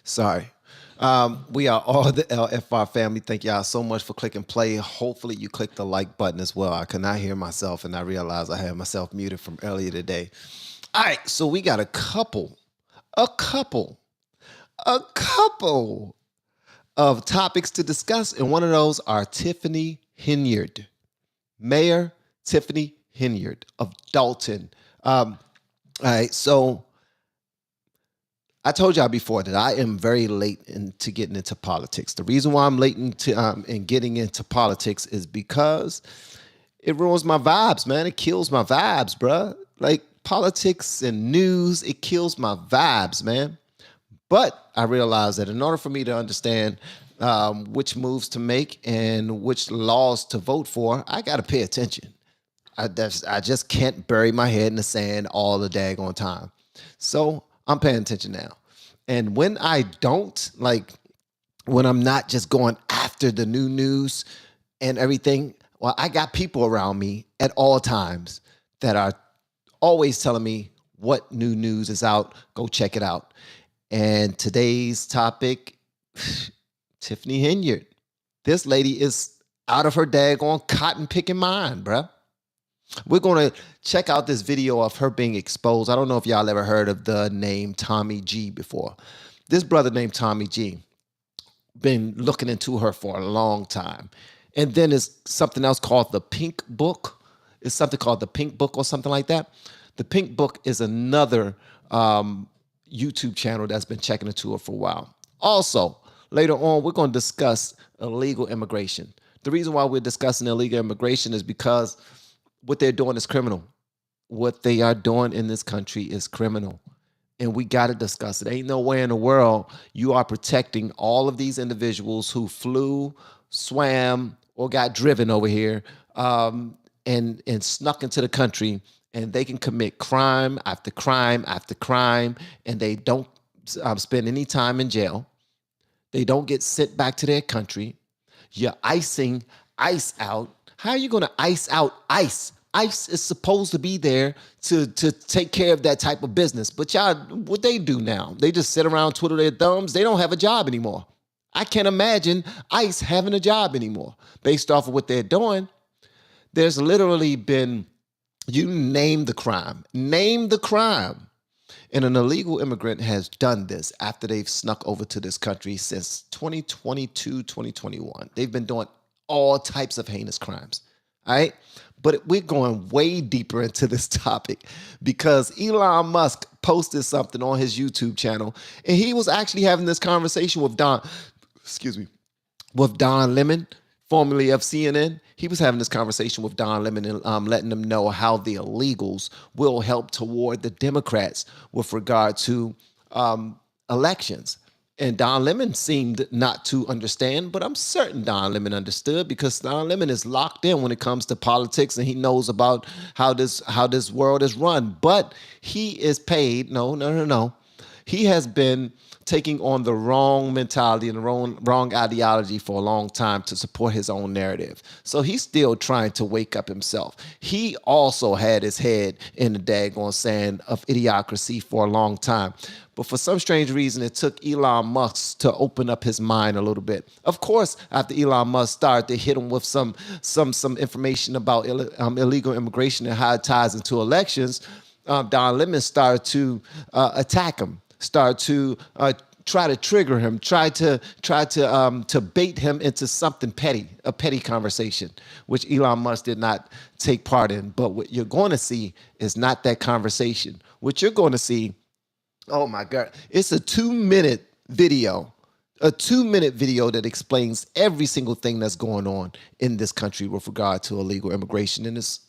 Sorry. We are all the LFR family. Thank y'all so much for clicking play. Hopefully you click the like button as well. I could not hear myself and I realized I had myself muted from earlier today. All right, so we got a couple of topics to discuss, and one of those are Tiffany Henyard, Mayor Tiffany Henyard of Dolton. All right, so I told y'all before that I am very late into getting into politics. The reason why I'm late in getting into politics is because it ruins my vibes, man. It kills my vibes, bruh. Like politics and news, it kills my vibes, man. But I realized that in order for me to understand which moves to make and which laws to vote for, I got to pay attention. I just can't bury my head in the sand all the daggone time. So I'm paying attention now. And when I don't, like when I'm not just going after the new news and everything, well, I got people around me at all times that are always telling me what new news is out. Go check it out. And today's topic, Tiffany Henyard. This lady is out of her daggone cotton picking mind, bruh. We're going to check out this video of her being exposed. I don't know if y'all ever heard of the name Tommy G before. This brother named Tommy G been looking into her for a long time. And then there's something else called the Pink Book. It's something called the Pink Book or something like that. The Pink Book is another YouTube channel that's been checking into her for a while. Also, later on, we're going to discuss illegal immigration. The reason why we're discussing illegal immigration is because what they're doing is criminal. What they are doing in this country is criminal. And we got to discuss it. Ain't no way in the world you are protecting all of these individuals who flew, swam, or got driven over here and snuck into the country, and they can commit crime after crime after crime, and they don't spend any time in jail. They don't get sent back to their country. You're icing ICE out. How are you going to ice out ICE? ICE is supposed to be there to take care of that type of business. But y'all, what they do now, they just sit around, twiddle their thumbs. They don't have a job anymore. I can't imagine ICE having a job anymore based off of what they're doing. There's literally been, you name the crime. Name the crime. And an illegal immigrant has done this after they've snuck over to this country since 2022, 2021. They've been doing all types of heinous crimes. All right. But we're going way deeper into this topic because Elon Musk posted something on his YouTube channel, and he was actually having this conversation with Don Lemon, formerly of CNN. He was having this conversation with Don Lemon and letting them know how the illegals will help toward the Democrats with regard to elections. And Don Lemon seemed not to understand, but I'm certain Don Lemon understood because Don Lemon is locked in when it comes to politics and he knows about how this world is run. But he is paid. No. He has been taking on the wrong mentality and the wrong ideology for a long time to support his own narrative. So he's still trying to wake up himself. He also had his head in the daggone sand of idiocracy for a long time. But for some strange reason, it took Elon Musk to open up his mind a little bit. Of course, after Elon Musk started to hit him with some information about illegal immigration and how it ties into elections, Don Lemon started to attack him. Start to try to trigger him, try to bait him into something petty, a petty conversation, which Elon Musk did not take part in. But what you're going to see is not that conversation. What you're going to see, oh my God, it's a 2-minute video. A 2-minute video that explains every single thing that's going on in this country with regard to illegal immigration. And it's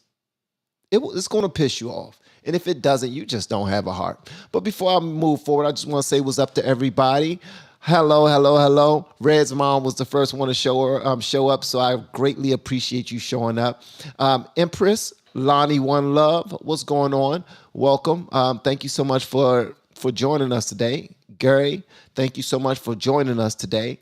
going to piss you off. And if it doesn't, you just don't have a heart. But before I move forward, I just want to say what's up to everybody. Hello. Red's mom was the first one to show up, so I greatly appreciate you showing up. Empress, Lonnie One Love, what's going on? Welcome. Thank you so much for joining us today. Gary, thank you so much for joining us today.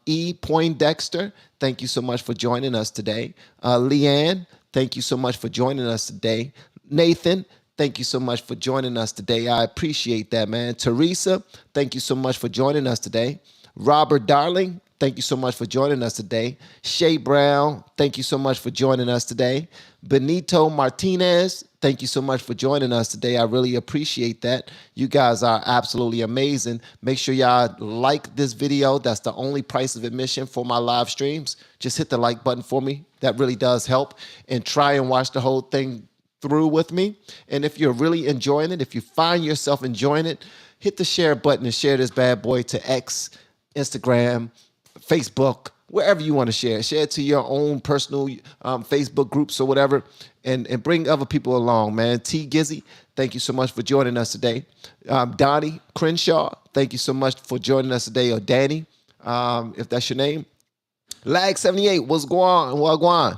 E. Poindexter, thank you so much for joining us today. Leanne, thank you so much for joining us today. Nathan, thank you so much for joining us today. I appreciate that, man. Teresa, thank you so much for joining us today. Robert Darling, thank you so much for joining us today. Shay Brown, thank you so much for joining us today. Benito Martinez, thank you so much for joining us today. I really appreciate that. You guys are absolutely amazing. Make sure y'all like this video. That's the only price of admission for my live streams. Just hit the like button for me. That really does help. And try and watch the whole thing through with me. And if you're really enjoying it, if you find yourself enjoying it, hit the share button and share this bad boy to X, Instagram, Facebook, wherever you want to share. Share it to your own personal Facebook groups or whatever, and bring other people along, man. T. Gizzy, thank you so much for joining us today. Donnie Crenshaw, thank you so much for joining us today, or Danny, if that's your name. Lag78, what's going on? What going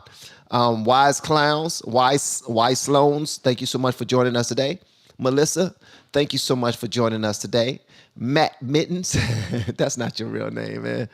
on? Wise Clowns, Wise Sloans, thank you so much for joining us today. Melissa, thank you so much for joining us today. Matt Mittens, that's not your real name, man.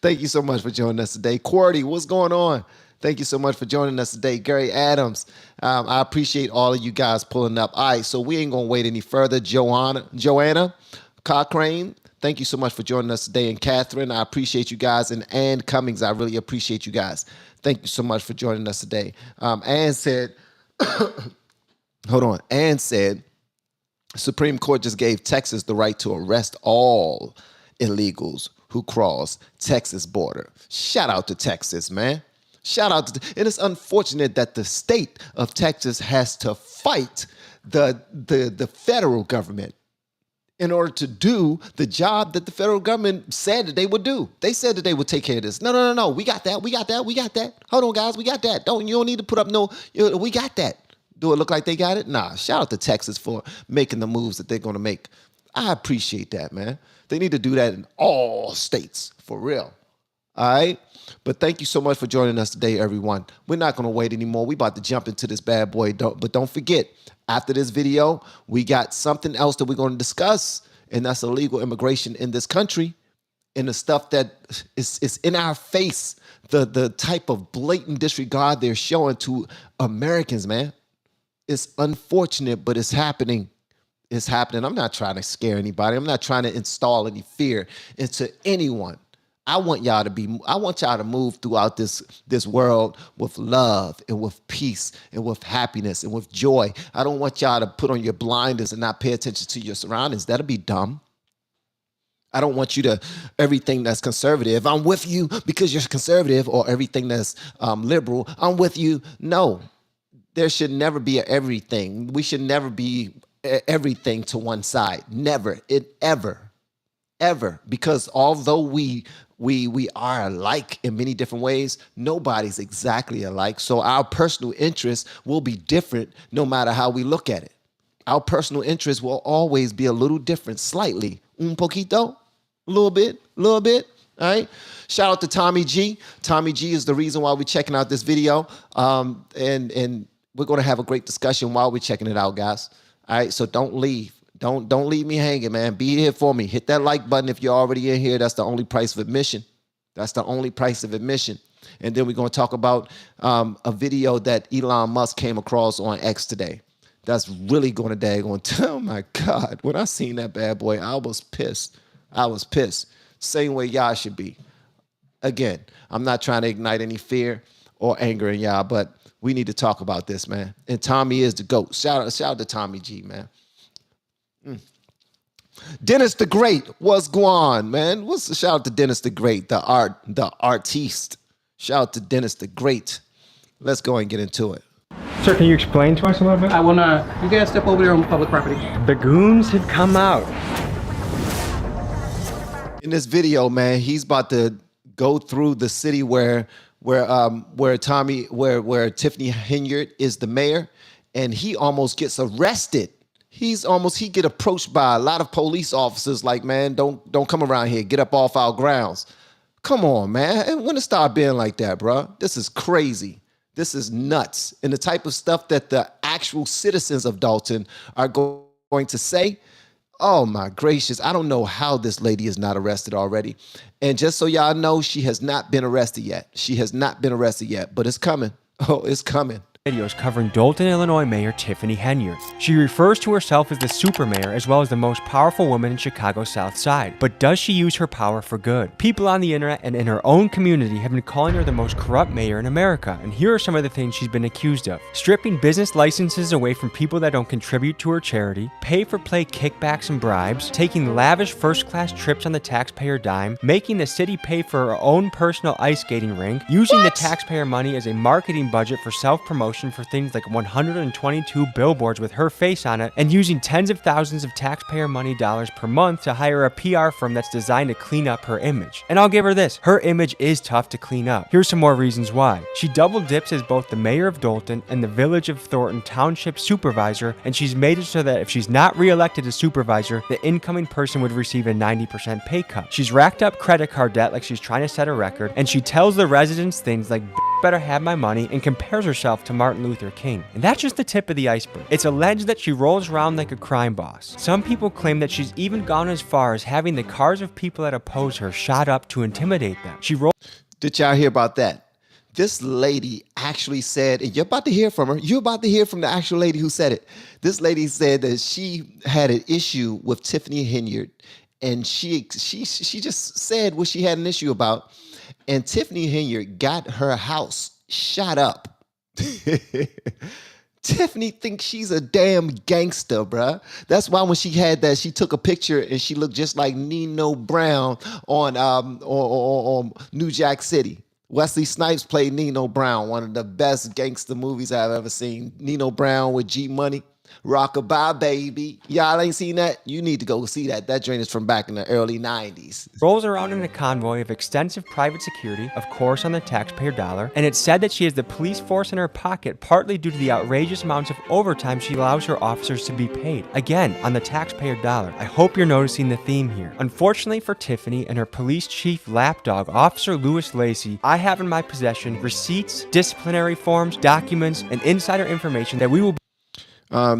Thank you so much for joining us today. Qwerty, what's going on? Thank you so much for joining us today. Gary Adams, I appreciate all of you guys pulling up. All right, so we ain't gonna wait any further. Joanna Cochrane, thank you so much for joining us today. And Catherine, I appreciate you guys. And Ann Cummings, I really appreciate you guys. Thank you so much for joining us today. Ann said, hold on. Ann said, Supreme Court just gave Texas the right to arrest all illegals who cross Texas border. Shout out to Texas, man. Shout out to, and it's unfortunate that the state of Texas has to fight the federal government in order to do the job that the federal government said that they would do. They said that they would take care of this. No. We got that. Hold on, guys. We got that. You don't need to put up we got that. Do it look like they got it? Nah, shout out to Texas for making the moves that they're going to make. I appreciate that, man. They need to do that in all states, for real. All right? But thank you so much for joining us today, everyone. We're not going to wait anymore. We about to jump into this bad boy. But don't forget, after this video, we got something else that we're going to discuss, and that's illegal immigration in this country and the stuff that is in our face, the type of blatant disregard they're showing to Americans, man. It's unfortunate, but it's happening. It's happening. I'm not trying to scare anybody. I'm not trying to install any fear into anyone. I want y'all to move throughout this world with love and with peace and with happiness and with joy. I don't want y'all to put on your blinders and not pay attention to your surroundings. That'll be dumb. I don't want you to, everything that's conservative, I'm with you because you're conservative, or everything that's liberal, I'm with you. No. There should never be an everything. We should never be everything to one side. Never. Ever. Because although we are alike in many different ways, nobody's exactly alike. So our personal interests will be different no matter how we look at it. Our personal interests will always be a little different, slightly. Un poquito, a little bit. All right. Shout out to Tommy G. Tommy G is the reason why we're checking out this video. And we're going to have a great discussion while we're checking it out, guys. All right, so don't leave. Don't leave me hanging, man. Be here for me. Hit that like button if you're already in here. That's the only price of admission. And then we're going to talk about a video that Elon Musk came across on X today. That's really going to daggone. Oh, my God. When I seen that bad boy, I was pissed. Same way y'all should be. Again, I'm not trying to ignite any fear or anger in y'all, but we need to talk about this, man. And Tommy is the GOAT. Shout out to Tommy G, man. Dennis the Great, what's going on, man? Shout out to Dennis the Great, the artiste. Shout out to Dennis the Great. Let's go and get into it. Sir, can you explain to us a little bit? I will not. You guys step over there on public property. The goons have come out. In this video, man, he's about to go through the city where Tiffany Henyard is the mayor, and he almost gets arrested. He get approached by a lot of police officers like, man, don't come around here. Get up off our grounds. Come on, man. And when it start being like that, bro? This is crazy. This is nuts. And the type of stuff that the actual citizens of Dolton are going to say, oh my gracious, I don't know how this lady is not arrested already. And just so y'all know, she has not been arrested yet. But it's coming. Oh, it's coming. videos covering Dolton, Illinois Mayor Tiffany Henyard. She refers to herself as the super mayor as well as the most powerful woman in Chicago's South Side. But does she use her power for good? People on the internet and in her own community have been calling her the most corrupt mayor in America, and here are some of the things she's been accused of. Stripping business licenses away from people that don't contribute to her charity, pay-for-play kickbacks and bribes, taking lavish first-class trips on the taxpayer dime, making the city pay for her own personal ice skating rink, using the taxpayer money as a marketing budget for self-promotion for things like 122 billboards with her face on it, and using tens of thousands of taxpayer money dollars per month to hire a PR firm that's designed to clean up her image. And I'll give her this, her image is tough to clean up. Here's some more reasons why. She double dips as both the mayor of Dolton and the village of Thornton Township supervisor, and she's made it so that if she's not re-elected as supervisor, the incoming person would receive a 90% pay cut. She's racked up credit card debt like she's trying to set a record, and she tells the residents things like better have my money and compares herself to Martin Luther King. And that's just the tip of the iceberg. It's alleged that she rolls around like a crime boss. Some people claim that she's even gone as far as having the cars of people that oppose her shot up to intimidate them. Did y'all hear about that? This lady actually said, and you're about to hear from her, you're about to hear from the actual lady who said it. This lady said that she had an issue with Tiffany Henyard, and she just said what she had an issue about. And Tiffany Henyard got her house shot up. Tiffany thinks she's a damn gangster, bruh. That's why when she had that, she took a picture and she looked just like Nino Brown on New Jack City. Wesley Snipes played Nino Brown, one of the best gangster movies I've ever seen. Nino Brown with G Money. Rockabye, baby. Y'all ain't seen that? You need to go see that. That joint is from back in the early 90s. Rolls around in a convoy of extensive private security, of course on the taxpayer dollar, and it's said that she has the police force in her pocket partly due to the outrageous amounts of overtime she allows her officers to be paid. Again, on the taxpayer dollar. I hope you're noticing the theme here. Unfortunately for Tiffany and her police chief lapdog, Officer Lacy, I have in my possession receipts, disciplinary forms, documents, and insider information that we will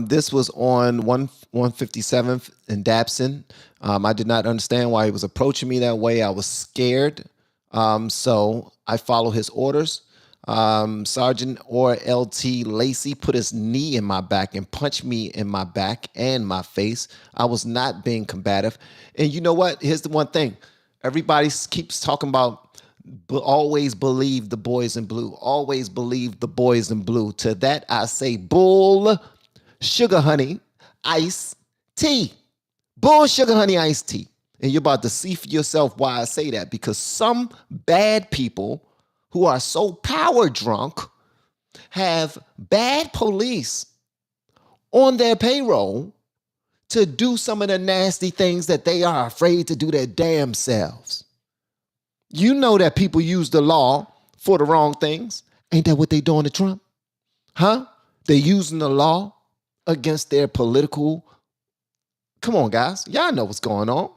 This was on 157th and Dabson. I did not understand why he was approaching me that way. I was scared. So I follow his orders. Sergeant or LT Lacy put his knee in my back and punched me in my back and my face. I was not being combative. And you know what? Here's the one thing. Everybody keeps talking about always believe the boys in blue. Always believe the boys in blue. To that I say bull. Sugar, honey, iced tea. Bull, sugar, honey, iced tea. And you're about to see for yourself why I say that. Because some bad people who are so power drunk have bad police on their payroll to do some of the nasty things that they are afraid to do their damn selves. You know that people use the law for the wrong things. Ain't that what they doing to Trump? Huh? They're using the law against their political. Come on, guys. Y'all know what's going on.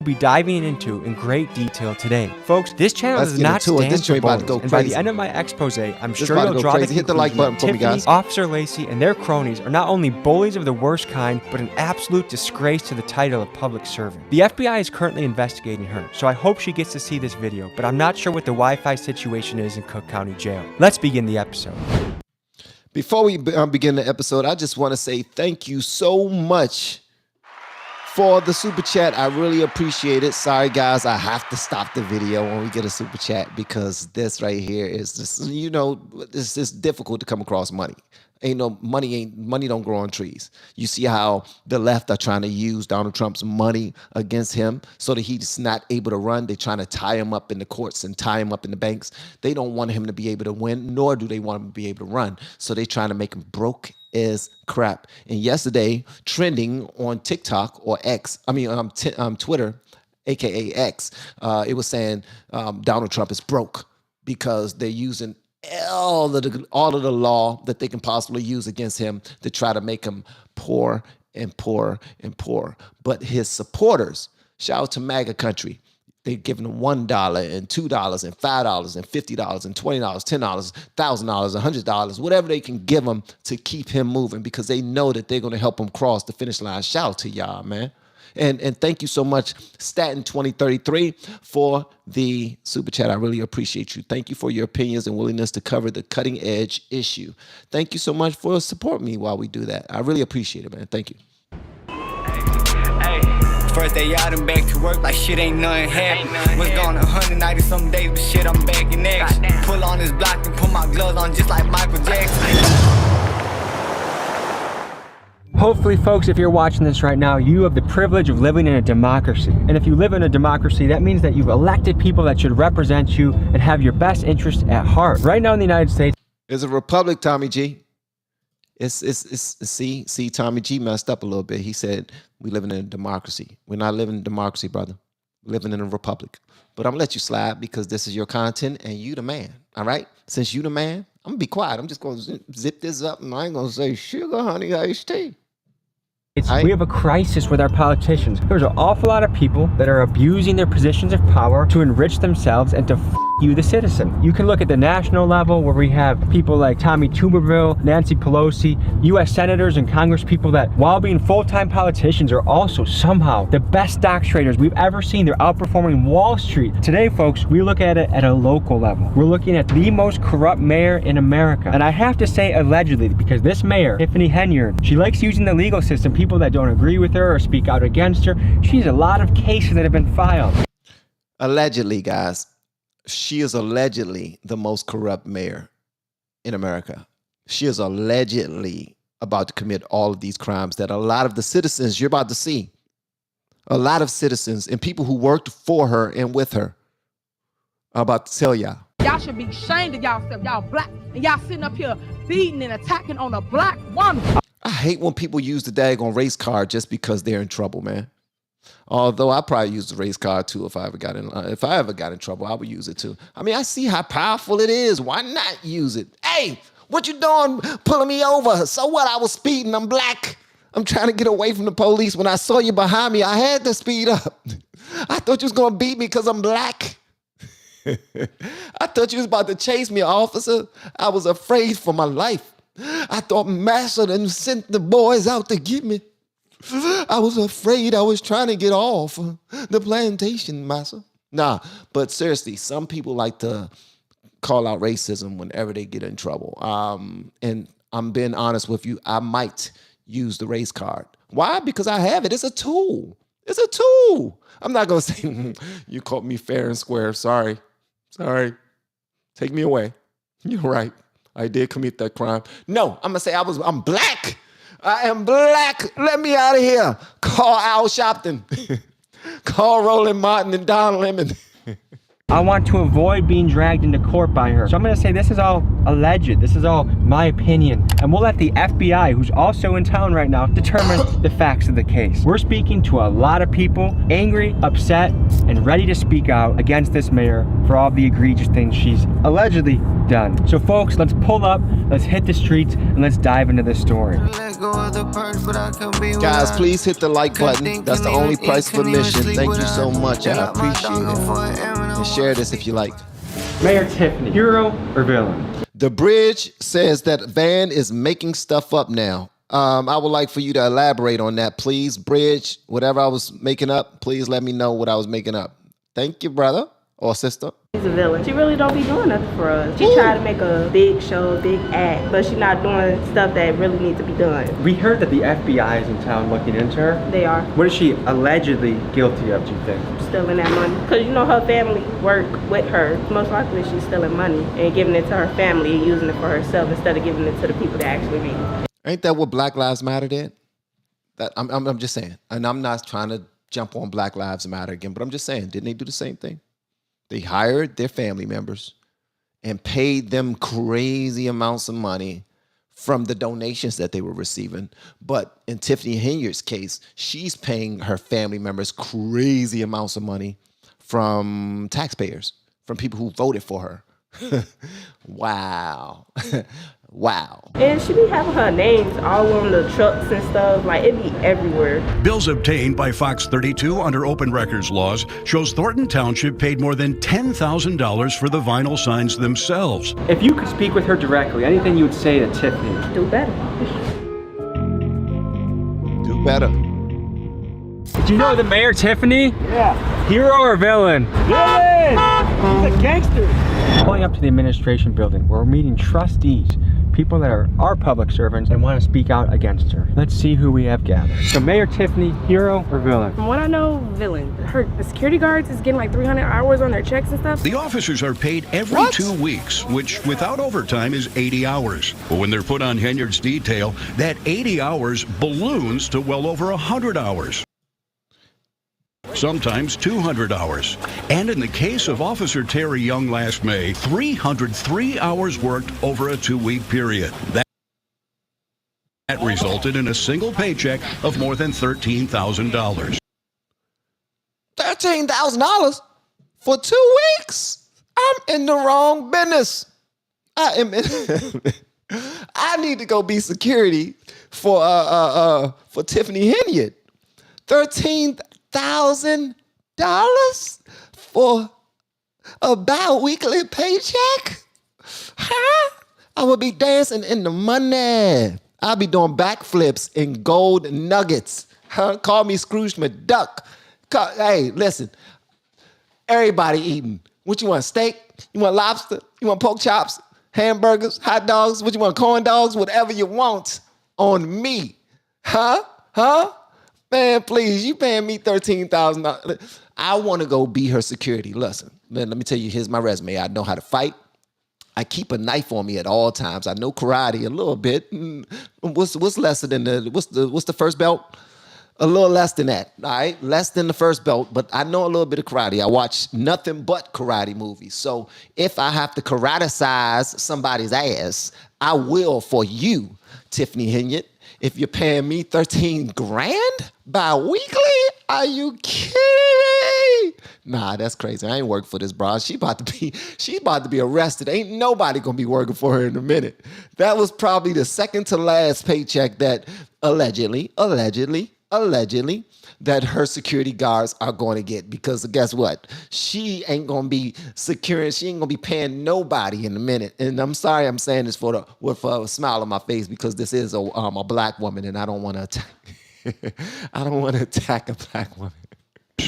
Be diving into in great detail today. Folks, this channel does not stand for bullies, and by the end of my expose, I'm sure you'll draw the conclusion hit the like button for me, guys. Officer Lacy and their cronies are not only bullies of the worst kind, but an absolute disgrace to the title of public servant. The FBI is currently investigating her, so I hope she gets to see this video, but I'm not sure what the Wi-Fi situation is in Cook County Jail. Let's begin the episode. Before we begin the episode, I just want to say thank you so much for the super chat. I really appreciate it. Sorry, guys, I have to stop the video when we get a super chat because this right here is just, you know, it's just difficult to come across money. Money don't grow on trees. You see how the left are trying to use Donald Trump's money against him so that he's not able to run. They're trying to tie him up in the courts and tie him up in the banks. They don't want him to be able to win, nor do they want him to be able to run. So they're trying to make him broke as crap. And yesterday, trending on TikTok or Twitter, aka X, it was saying Donald Trump is broke because they're using all of the law that they can possibly use against him to try to make him poor and poor and poor. But his supporters, shout out to MAGA country, they're giving him $1 and $2 and $5 and $50 and $20, $10, $1,000, $100, whatever they can give him to keep him moving because they know that they're going to help him cross the finish line. Shout out to y'all, man. And thank you so much, Statin 2033, for the super chat. I really appreciate you. Thank you for your opinions and willingness to cover the cutting edge issue. Thank you so much for supporting me while we do that. I really appreciate it, man. Thank you. First day out and back to work like shit ain't nothing happened. Was gone 190 some days, but shit, I'm back in action. Pull on this block and put my gloves on just like Michael Jackson. Hopefully, folks, if you're watching this right now, you have the privilege of living in a democracy. And if you live in a democracy, that means that you've elected people that should represent you and have your best interest at heart. Right now in the United States, it's a republic, Tommy G. See, Tommy G messed up a little bit. He said, we living in a democracy. We're not living in a democracy, brother. We're living in a republic. But I'm gonna let you slide because this is your content and you the man, all right? Since you the man, I'm gonna be quiet. I'm just gonna zip this up and I ain't gonna say sugar, honey, iced tea. we have a crisis with our politicians. There's an awful lot of people that are abusing their positions of power to enrich themselves and to you, the citizen. You can look at the national level where we have people like Tommy Tuberville, Nancy Pelosi, U.S. senators and Congress people that, while being full-time politicians, are also somehow the best stock traders we've ever seen. They're outperforming Wall Street. Today, folks, we look at it at a local level. We're looking at the most corrupt mayor in America. And I have to say allegedly, because this mayor, Tiffany Henyard, she likes using the legal system. People that don't agree with her or speak out against her, she has a lot of cases that have been filed. Allegedly, guys. She is allegedly the most corrupt mayor in America. She is allegedly about to commit all of these crimes that a lot of the citizens you're about to see, a lot of citizens and people who worked for her and with her are about to tell y'all. Y'all should be ashamed of y'all, y'all black, and y'all sitting up here beating and attacking on a black woman. I hate when people use the daggone race card just because they're in trouble, man. Although I probably use the race card too if I ever got in trouble, I would use it too. I mean, I see how powerful it is. Why not use it? Hey, what you doing pulling me over? So what? I was speeding. I'm black. I'm trying to get away from the police. When I saw you behind me, I had to speed up. I thought you was going to beat me because I'm black. I thought you was about to chase me, officer. I was afraid for my life. I thought Master done sent the boys out to get me. I was afraid. I was trying to get off the plantation, Master. Nah, but seriously, some people like to call out racism whenever they get in trouble. And I'm being honest with you, I might use the race card. Why? Because I have it. It's a tool. It's a tool. I'm not going to say, you caught me fair and square. Sorry. Take me away. You're right. I did commit that crime. No, I'm going to say I'm black. I am black. Let me out of here. Call Al Sharpton. Call Roland Martin and Don Lemon. I want to avoid being dragged into court by her. So I'm going to say this is all alleged. This is all my opinion. And we'll let the FBI, who's also in town right now, determine the facts of the case. We're speaking to a lot of people, angry, upset, and ready to speak out against this mayor for all the egregious things she's allegedly done. So folks, let's pull up, let's hit the streets, and let's dive into this story. Guys, please hit the like button. That's the only price of admission. Thank you so much. I appreciate it. And share this if you like. Mayor Tiffany, hero or villain? The Bridge says that Van is making stuff up now. I would like for you to elaborate on that, please. Bridge, whatever I was making up, please let me know what I was making up. Thank you, brother or sister. She's a villain. She really don't be doing nothing for us. She tried to make a big show, a big act, but she's not doing stuff that really needs to be done. We heard that the FBI is in town looking into her. They are. What is she allegedly guilty of, do you think? Stealing that money. Because you know her family work with her. Most likely she's stealing money and giving it to her family and using it for herself instead of giving it to the people that actually need it. Ain't that what Black Lives Matter did? That I'm just saying. And I'm not trying to jump on Black Lives Matter again, but I'm just saying, didn't they do the same thing? They hired their family members and paid them crazy amounts of money from the donations that they were receiving. But in Tiffany Henyard's case, she's paying her family members crazy amounts of money from taxpayers, from people who voted for her. Wow. Wow. And she be having her names all on the trucks and stuff. Like, it be everywhere. Bills obtained by Fox 32 under open records laws shows Thornton Township paid more than $10,000 for the vinyl signs themselves. If you could speak with her directly, anything you would say to Tiffany? Do better. Do better. Did you know the mayor, Tiffany? Yeah. Hero or villain? Villain! He's a gangster. Pulling up to the administration building where we're meeting trustees, people that are our public servants and want to speak out against her. Let's see who we have gathered. So Mayor Tiffany, hero or villain? From what I know, villain. The security guards is getting like 300 hours on their checks and stuff. The officers are paid every 2 weeks, which without overtime is 80 hours. But when they're put on Henyard's detail, that 80 hours balloons to well over 100 hours. Sometimes 200 hours. And in the case of Officer Terry Young last May, 303 hours worked over a 2-week period. That resulted in a single paycheck of more than $13,000. $13,000 for 2 weeks? I'm in the wrong business. I need to go be security for Tiffany Henyard. $13,000 for a bi-weekly paycheck? Huh? I would be dancing in the money. I'll be doing backflips in gold nuggets. Huh? Call me Scrooge McDuck. Hey, listen. Everybody eating. What you want, steak? You want lobster? You want pork chops? Hamburgers? Hot dogs? What you want, corn dogs? Whatever you want on me. Huh? Man, please, you paying me $13,000. I want to go be her security. Listen, let me tell you, here's my resume. I know how to fight. I keep a knife on me at all times. I know karate a little bit. What's lesser than what's the first belt? A little less than that, all right? Less than the first belt, but I know a little bit of karate. I watch nothing but karate movies. So if I have to karate-size somebody's ass, I will for you, Tiffany Henyard. If you're paying me $13,000 bi-weekly, are you kidding me? Nah, that's crazy. I ain't working for this broad. She's about to be arrested. Ain't nobody gonna be working for her in a minute. That was probably the second to last paycheck that allegedly, that her security guards are going to get, because guess what? She ain't going to be securing. She ain't going to be paying nobody in a minute. And I'm sorry I'm saying this with a smile on my face, because this is a black woman, and I don't want to attack. I don't want to attack a black woman.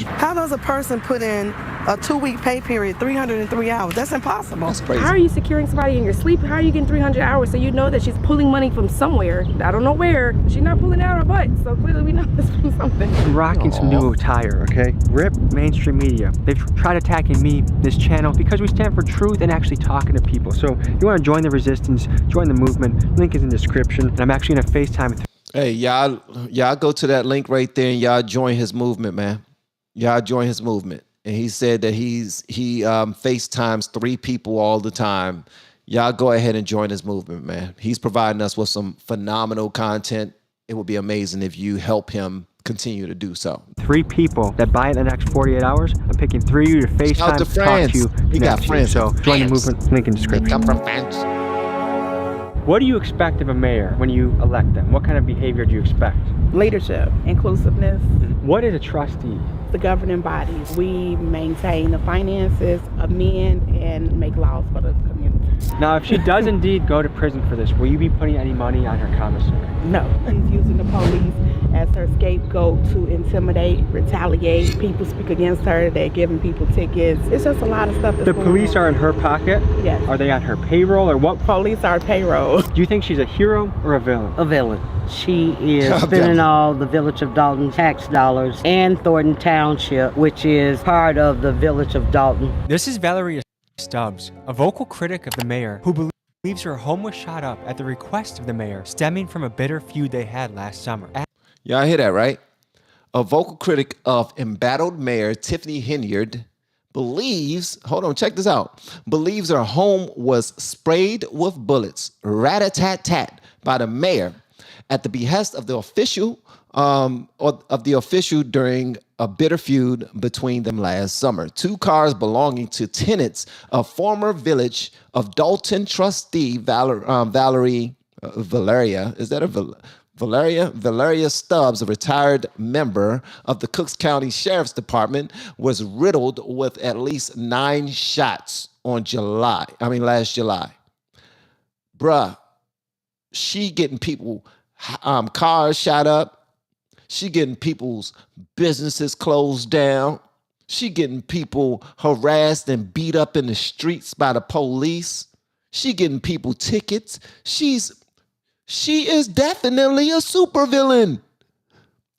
How does a person put in a 2-week pay period, 303 hours? That's impossible. That's crazy. How are you securing somebody in your sleep? How are you getting 300 hours so you know that she's pulling money from somewhere? I don't know where. She's not pulling it out of her butt, so clearly we know this from something. I'm rocking some new attire, okay? RIP mainstream media. They've tried attacking me, this channel, because we stand for truth and actually talking to people. So if you want to join the resistance, join the movement, link is in the description. And I'm actually going to FaceTime with. Hey, y'all go to that link right there and y'all join his movement, man. Y'all join his movement. And he said that he FaceTimes 3 people all the time. Y'all go ahead and join his movement, man. He's providing us with some phenomenal content. It would be amazing if you help him continue to do so. 3 people that buy it in the next 48 hours. I'm picking 3 of you to FaceTime to talk to you. We got friends. So join the movement, link in the description. Come from fans. What do you expect of a mayor when you elect them? What kind of behavior do you expect? Leadership, inclusiveness. What is a trustee? The governing body. We maintain the finances, amend, and make laws for the community. Now, if she does indeed go to prison for this, will you be putting any money on her commissary? No. She's using the police as her scapegoat to intimidate, retaliate. People speak against her. They're giving people tickets. It's just a lot of stuff. The police are in her pocket? Yes. Are they on her payroll, or what? Police are payroll. Do you think she's a hero or a villain? A villain. She is spending all the Village of Dolton tax dollars and Thornton Township, which is part of the Village of Dolton. This is Valeria Stubbs, a vocal critic of the mayor who believes her home was shot up at the request of the mayor, stemming from a bitter feud they had last summer. Y'all hear that, right? A vocal critic of embattled mayor Tiffany Henyard believes, hold on, check this out, believes her home was sprayed with bullets, rat-a-tat-tat, by the mayor at the behest of the official during a bitter feud between them last summer. 2 cars belonging to tenants of former Village of Dolton trustee Valeria Stubbs, a retired member of the Cooks County Sheriff's Department, was riddled with at least 9 shots on last July. Bruh, she getting people cars shot up. She getting people's businesses closed down. She getting people harassed and beat up in the streets by the police. She getting people tickets. She is definitely a supervillain.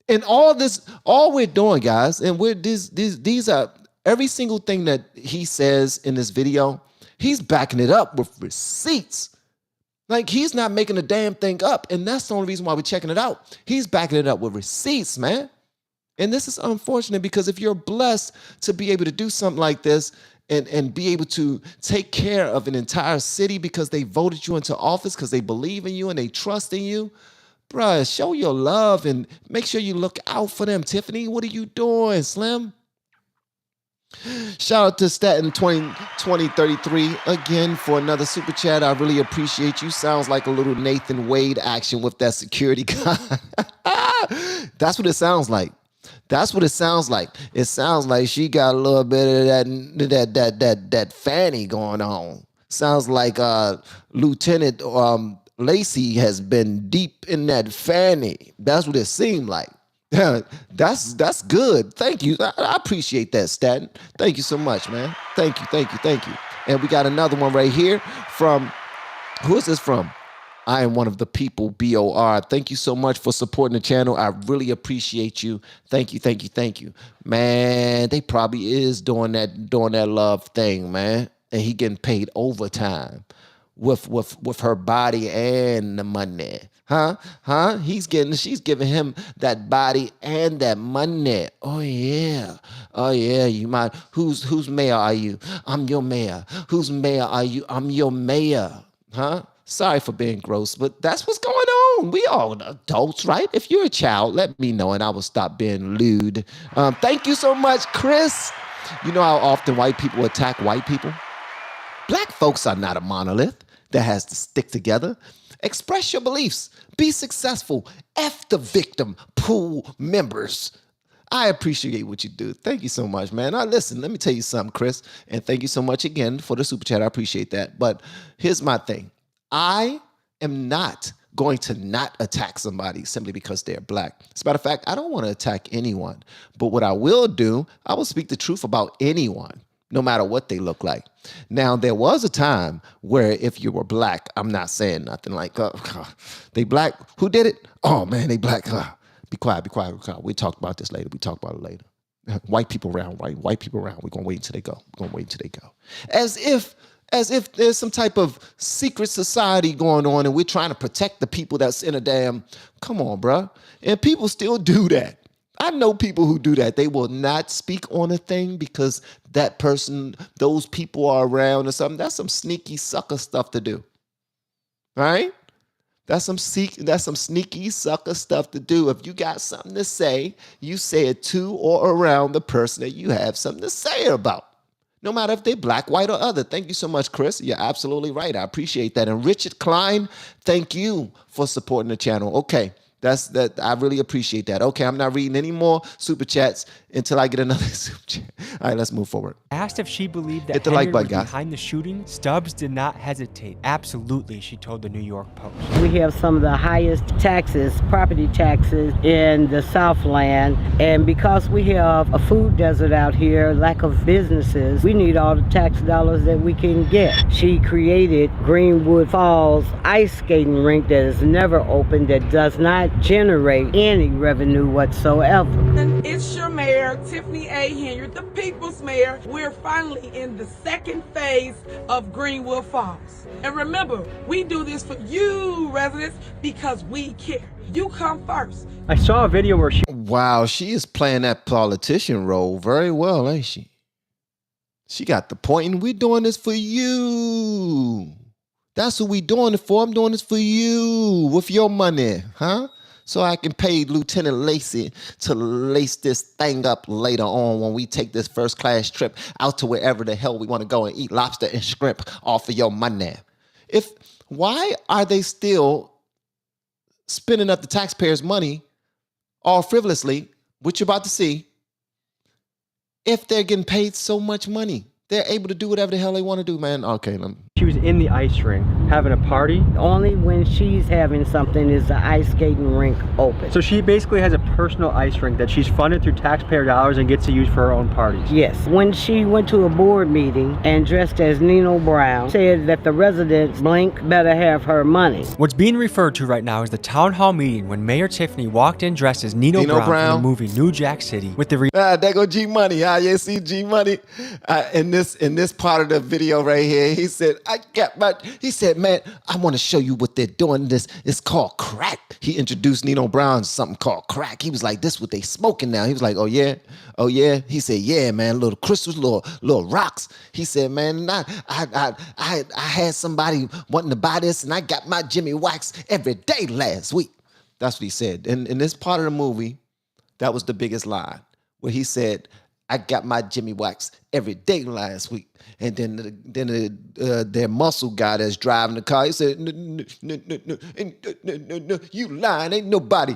And all we're doing, guys, and these are every single thing that he says in this video, he's backing it up with receipts. Like, he's not making a damn thing up. And that's the only reason why we're checking it out. He's backing it up with receipts, man. And this is unfortunate because if you're blessed to be able to do something like this and be able to take care of an entire city because they voted you into office, because they believe in you and they trust in you, bruh, show your love and make sure you look out for them. Tiffany, what are you doing, Slim? Shout out to Staten 2033 again for another super chat. I really appreciate you. Sounds like a little Nathan Wade action with that security guy. That's what it sounds like. That's what it sounds like. It sounds like she got a little bit of that fanny going on. Sounds like Lieutenant Lacy has been deep in that fanny. That's what it seemed like. That's good. Thank you. I appreciate that, Staten. Thank you so much, man. Thank you. And we got another one right here from, who is this from? I am one of the people, BOR. Thank you so much for supporting the channel. I really appreciate you. Thank you. Man, they probably is doing that love thing, man. And he getting paid overtime with her body and the money. Huh? She's giving him that body and that money. Oh yeah. You might. Whose mayor are you? I'm your mayor. Whose mayor are you? I'm your mayor. Huh? Sorry for being gross, but that's what's going on. We all adults, right? If you're a child, let me know and I will stop being lewd. Thank you so much, Chris. You know how often white people attack white people? Black folks are not a monolith that has to stick together. Express your beliefs. Be successful. F the victim pool members. I appreciate what you do. Thank you so much, man. Now, listen, let me tell you something, Chris. And thank you so much again for the super chat. I appreciate that. But here's my thing. I am not going to not attack somebody simply because they're black. As a matter of fact, I don't want to attack anyone. But what I will do, I will speak the truth about anyone, no matter what they look like. Now, there was a time where if you were black, I'm not saying nothing like, they black, who did it? Oh man, they black. Be quiet. We talked about this later. White people around, right? White people around. We're going to wait until they go. As if there's some type of secret society going on and we're trying to protect the people that's in a damn, come on, bruh. And people still do that. I know people who do that. They will not speak on a thing because that person, those people are around or something. That's some sneaky sucker stuff to do. All right? That's some sneaky sucker stuff to do. If you got something to say, you say it to or around the person that you have something to say about. No matter if they're black, white, or other. Thank you so much, Chris. You're absolutely right. I appreciate that. And Richard Klein, thank you for supporting the channel. Okay. That I really appreciate that. Okay, I'm not reading any more super chats until I get another super chat. All right, let's move forward. Asked if she believed that Hit the like Henyard button, was guys. behind the shooting, Stubbs did not hesitate. Absolutely, she told the New York Post. We have some of the highest taxes, property taxes in the Southland. And because we have a food desert out here, lack of businesses, we need all the tax dollars that we can get. She created Greenwood Falls ice skating rink that is never open, that does not generate any revenue whatsoever. It's your mayor, Tiffany A. Henyard, the people's mayor. We're finally in the second phase of Greenwood Falls. And remember, we do this for you residents because we care. You come first. I saw a video where she... Wow, she is playing that politician role very well, ain't she? She got the point, and we're doing this for you. That's what we doing it for. I'm doing this for you with your money, huh? So I can pay Lieutenant Lacy to lace this thing up later on when we take this first class trip out to wherever the hell we want to go and eat lobster and shrimp off of your money. Why are they still spending up the taxpayers' money all frivolously, which you're about to see, if they're getting paid so much money? They're able to do whatever the hell they want to do, man. Okay, She she was in the ice rink having a party? Only when she's having something is the ice skating rink open. So she basically has a personal ice rink that she's funded through taxpayer dollars and gets to use for her own parties. Yes. When she went to a board meeting and dressed as Nino Brown, said that the residents blink better have her money. What's being referred to right now is the town hall meeting when Mayor Tiffany walked in dressed as Nino Brown from the movie New Jack City with the there go G Money. You see G Money in this part of the video right here. He said, he said, man, I want to show you what they're doing. This is called crack. He introduced Nino Brown to something called crack. He was like, this what they smoking now. He was like, oh yeah. He said, yeah, man, little crystals, little rocks. He said, man, I had somebody wanting to buy this, and I got my Jimmy Wax every day last week. That's what he said. And in this part of the movie, that was the biggest line, where he said, I got my Jimmy Wax every day last week. And then their muscle guy that's driving the car, he said, no, you lying. Ain't nobody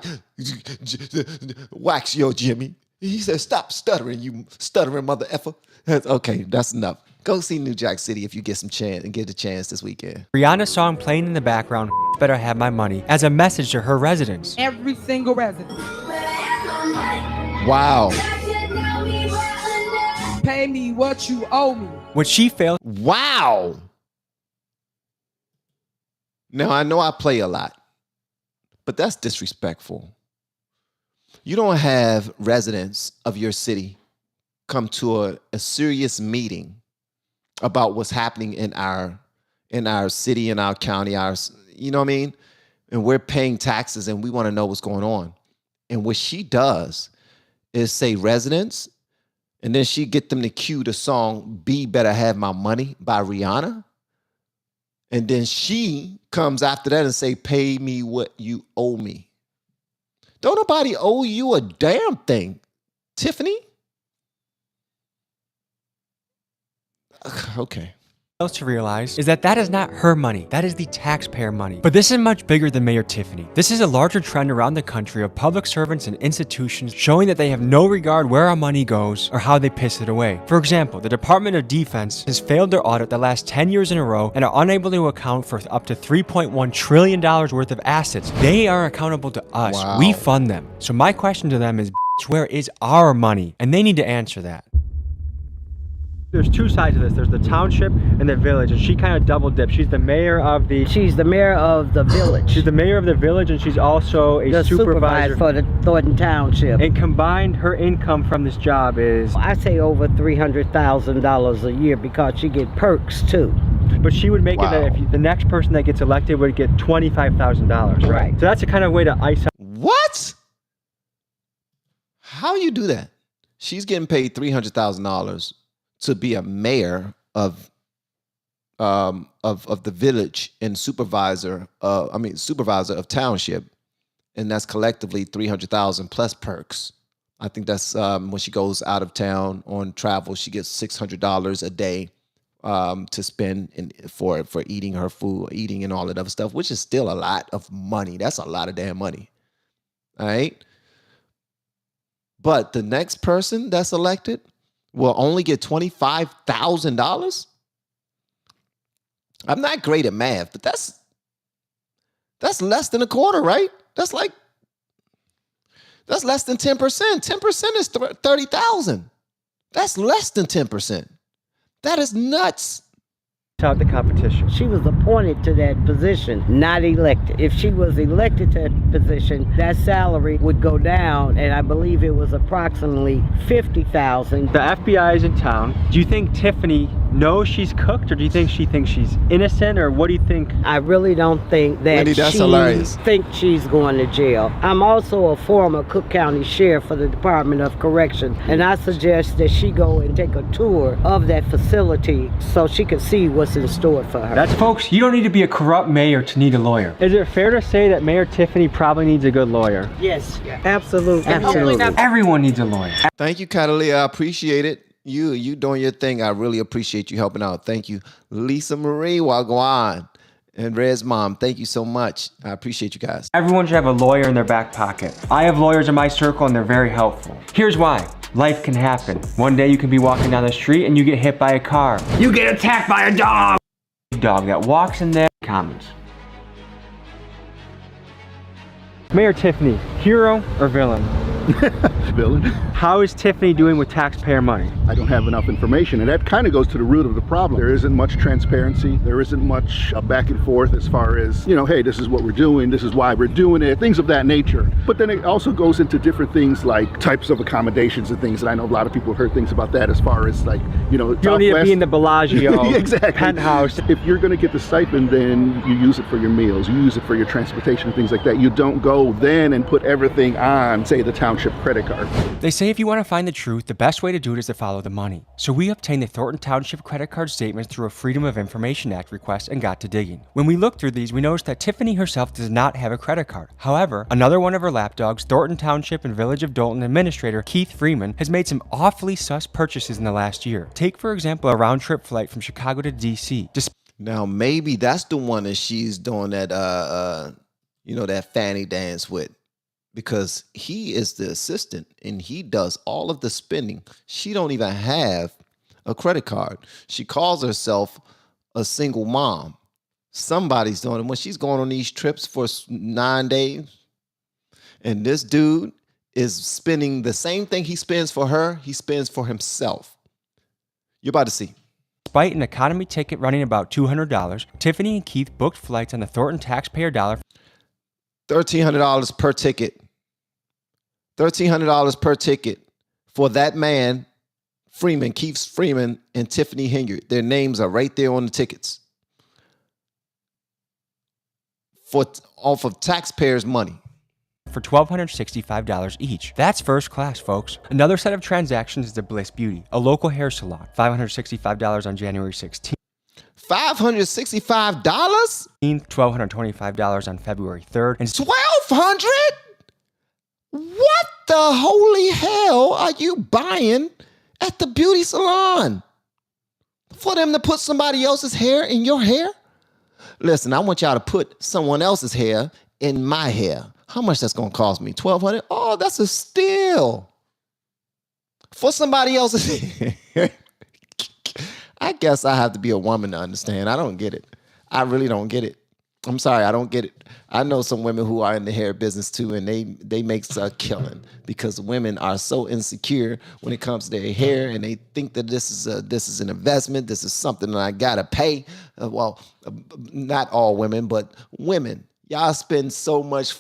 wax your Jimmy. He said, stop stuttering, you stuttering mother effer. Okay, that's enough. Go see New Jack City if you get a chance this weekend. Rihanna song playing in the background, Better Have My Money, as a message to her residents. Every single resident. Wow. Pay me what you owe me. What she failed. Wow. Now, I know I play a lot, but that's disrespectful. You don't have residents of your city come to a serious meeting about what's happening in our city, in our county, you know what I mean? And we're paying taxes and we want to know what's going on. And what she does is say residents, and then she get them to cue the song "Be Better Have My Money" by Rihanna. And then she comes after that and say, pay me what you owe me. Don't nobody owe you a damn thing, Tiffany. Okay. Else to realize is that is not her money. That is the taxpayer money. But this is much bigger than Mayor Tiffany. This is a larger trend around the country of public servants and institutions showing that they have no regard where our money goes or how they piss it away. For example, the Department of Defense has failed their audit the last 10 years in a row and are unable to account for up to $3.1 trillion worth of assets. They are accountable to us. Wow. We fund them. So my question to them is, where is our money? And they need to answer that. There's two sides of this. There's the township and the village, and she kind of double dips. She's the mayor of the... She's the mayor of the village. She's the mayor of the village, and she's also a supervisor for the Dolton Township. And combined, her income from this job is... I say over $300,000 a year because she get perks too. But she would make it that if the next person that gets elected would get $25,000, right? So that's a kind of way to ice up. What? How you do that? She's getting paid $300,000 to be a mayor of the village and supervisor of township, and that's collectively $300,000 plus perks. I think that's when she goes out of town on travel, she gets $600 a day to spend for eating her food, eating and all that other stuff, which is still a lot of money. That's a lot of damn money. All right. But the next person that's elected will only get $25,000. I'm not great at math, but that's less than a quarter, right? That's less than 10%. 10% is 30,000. That's less than 10%. That is nuts. Out the competition. She was appointed to that position, not elected. If she was elected to that position, that salary would go down, and I believe it was approximately $50,000. The FBI is in town. Do you think Tiffany knows she's cooked, or do you think she thinks she's innocent, or what do you think? I really don't think that hilarious. thinks she's going to jail. I'm also a former Cook County Sheriff for the Department of Correction, and I suggest that she go and take a tour of that facility so she can see what's in store for her. That's, folks, you don't need to be a corrupt mayor to need a lawyer. Is it fair to say that Mayor Tiffany probably needs a good lawyer? Yes, absolutely. Everyone needs a lawyer. Thank you, Catalina. I appreciate it. You doing your thing. I really appreciate you helping out. Thank you. Lisa Marie Wagwan and Red's mom. Thank you so much. I appreciate you guys. Everyone should have a lawyer in their back pocket. I have lawyers in my circle and they're very helpful. Here's why. Life can happen. One day you can be walking down the street and you get hit by a car. You get attacked by a dog. dog that walks in there. Comments. Mayor Tiffany, hero or villain? Villain. How is Tiffany doing with taxpayer money? I don't have enough information, and that kind of goes to the root of the problem. There isn't much transparency. There isn't much back and forth as far as, you know, hey, this is what we're doing, this is why we're doing it, things of that nature. But then it also goes into different things like types of accommodations and things, and I know a lot of people have heard things about that as far as like, you know, you don't need to be in the Bellagio exactly. penthouse. If you're going to get the stipend, then you use it for your meals, you use it for your transportation, things like that. You don't go then and put everything on, say, the Township credit card. They say if you want to find the truth, the best way to do it is to follow the money. So we obtained the Thornton Township credit card statements through a Freedom of Information Act request and got to digging. When we looked through these, we noticed that Tiffany herself does not have a credit card. However, another one of her lapdogs, Thornton Township and Village of Dolton administrator Keith Freeman, has made some awfully sus purchases in the last year. Take, for example, a round-trip flight from Chicago to DC. Now, maybe that's the one that she's doing that, you know, that fanny dance with. Because he is the assistant and he does all of the spending. She don't even have a credit card. She calls herself a single mom. Somebody's doing it when she's going on these trips for 9 days. And this dude is spending the same thing he spends for her, he spends for himself. You're about to see. Despite an economy ticket running about $200, Tiffany and Keith booked flights on the Thornton taxpayer dollar. $1,300 per ticket. $1,300 per ticket for that man, Freeman, Keith Freeman, and Tiffany Henyard. Their names are right there on the tickets. Off of taxpayers' money. For $1,265 each. That's first class, folks. Another set of transactions is the Bliss Beauty, a local hair salon. $565 on January 16th. $565? $1,225 on February 3rd. And $1,200? What the holy hell are you buying at the beauty salon? For them to put somebody else's hair in your hair? Listen, I want y'all to put someone else's hair in my hair. How much that's going to cost me? $1,200? Oh, that's a steal. For somebody else's hair. I guess I have to be a woman to understand. I don't get it. I really don't get it. I'm sorry, I don't get it. I know some women who are in the hair business too, and they make a killing because women are so insecure when it comes to their hair, and they think that this is an investment. This is something that I gotta pay. Well, not all women, but women. Y'all spend so much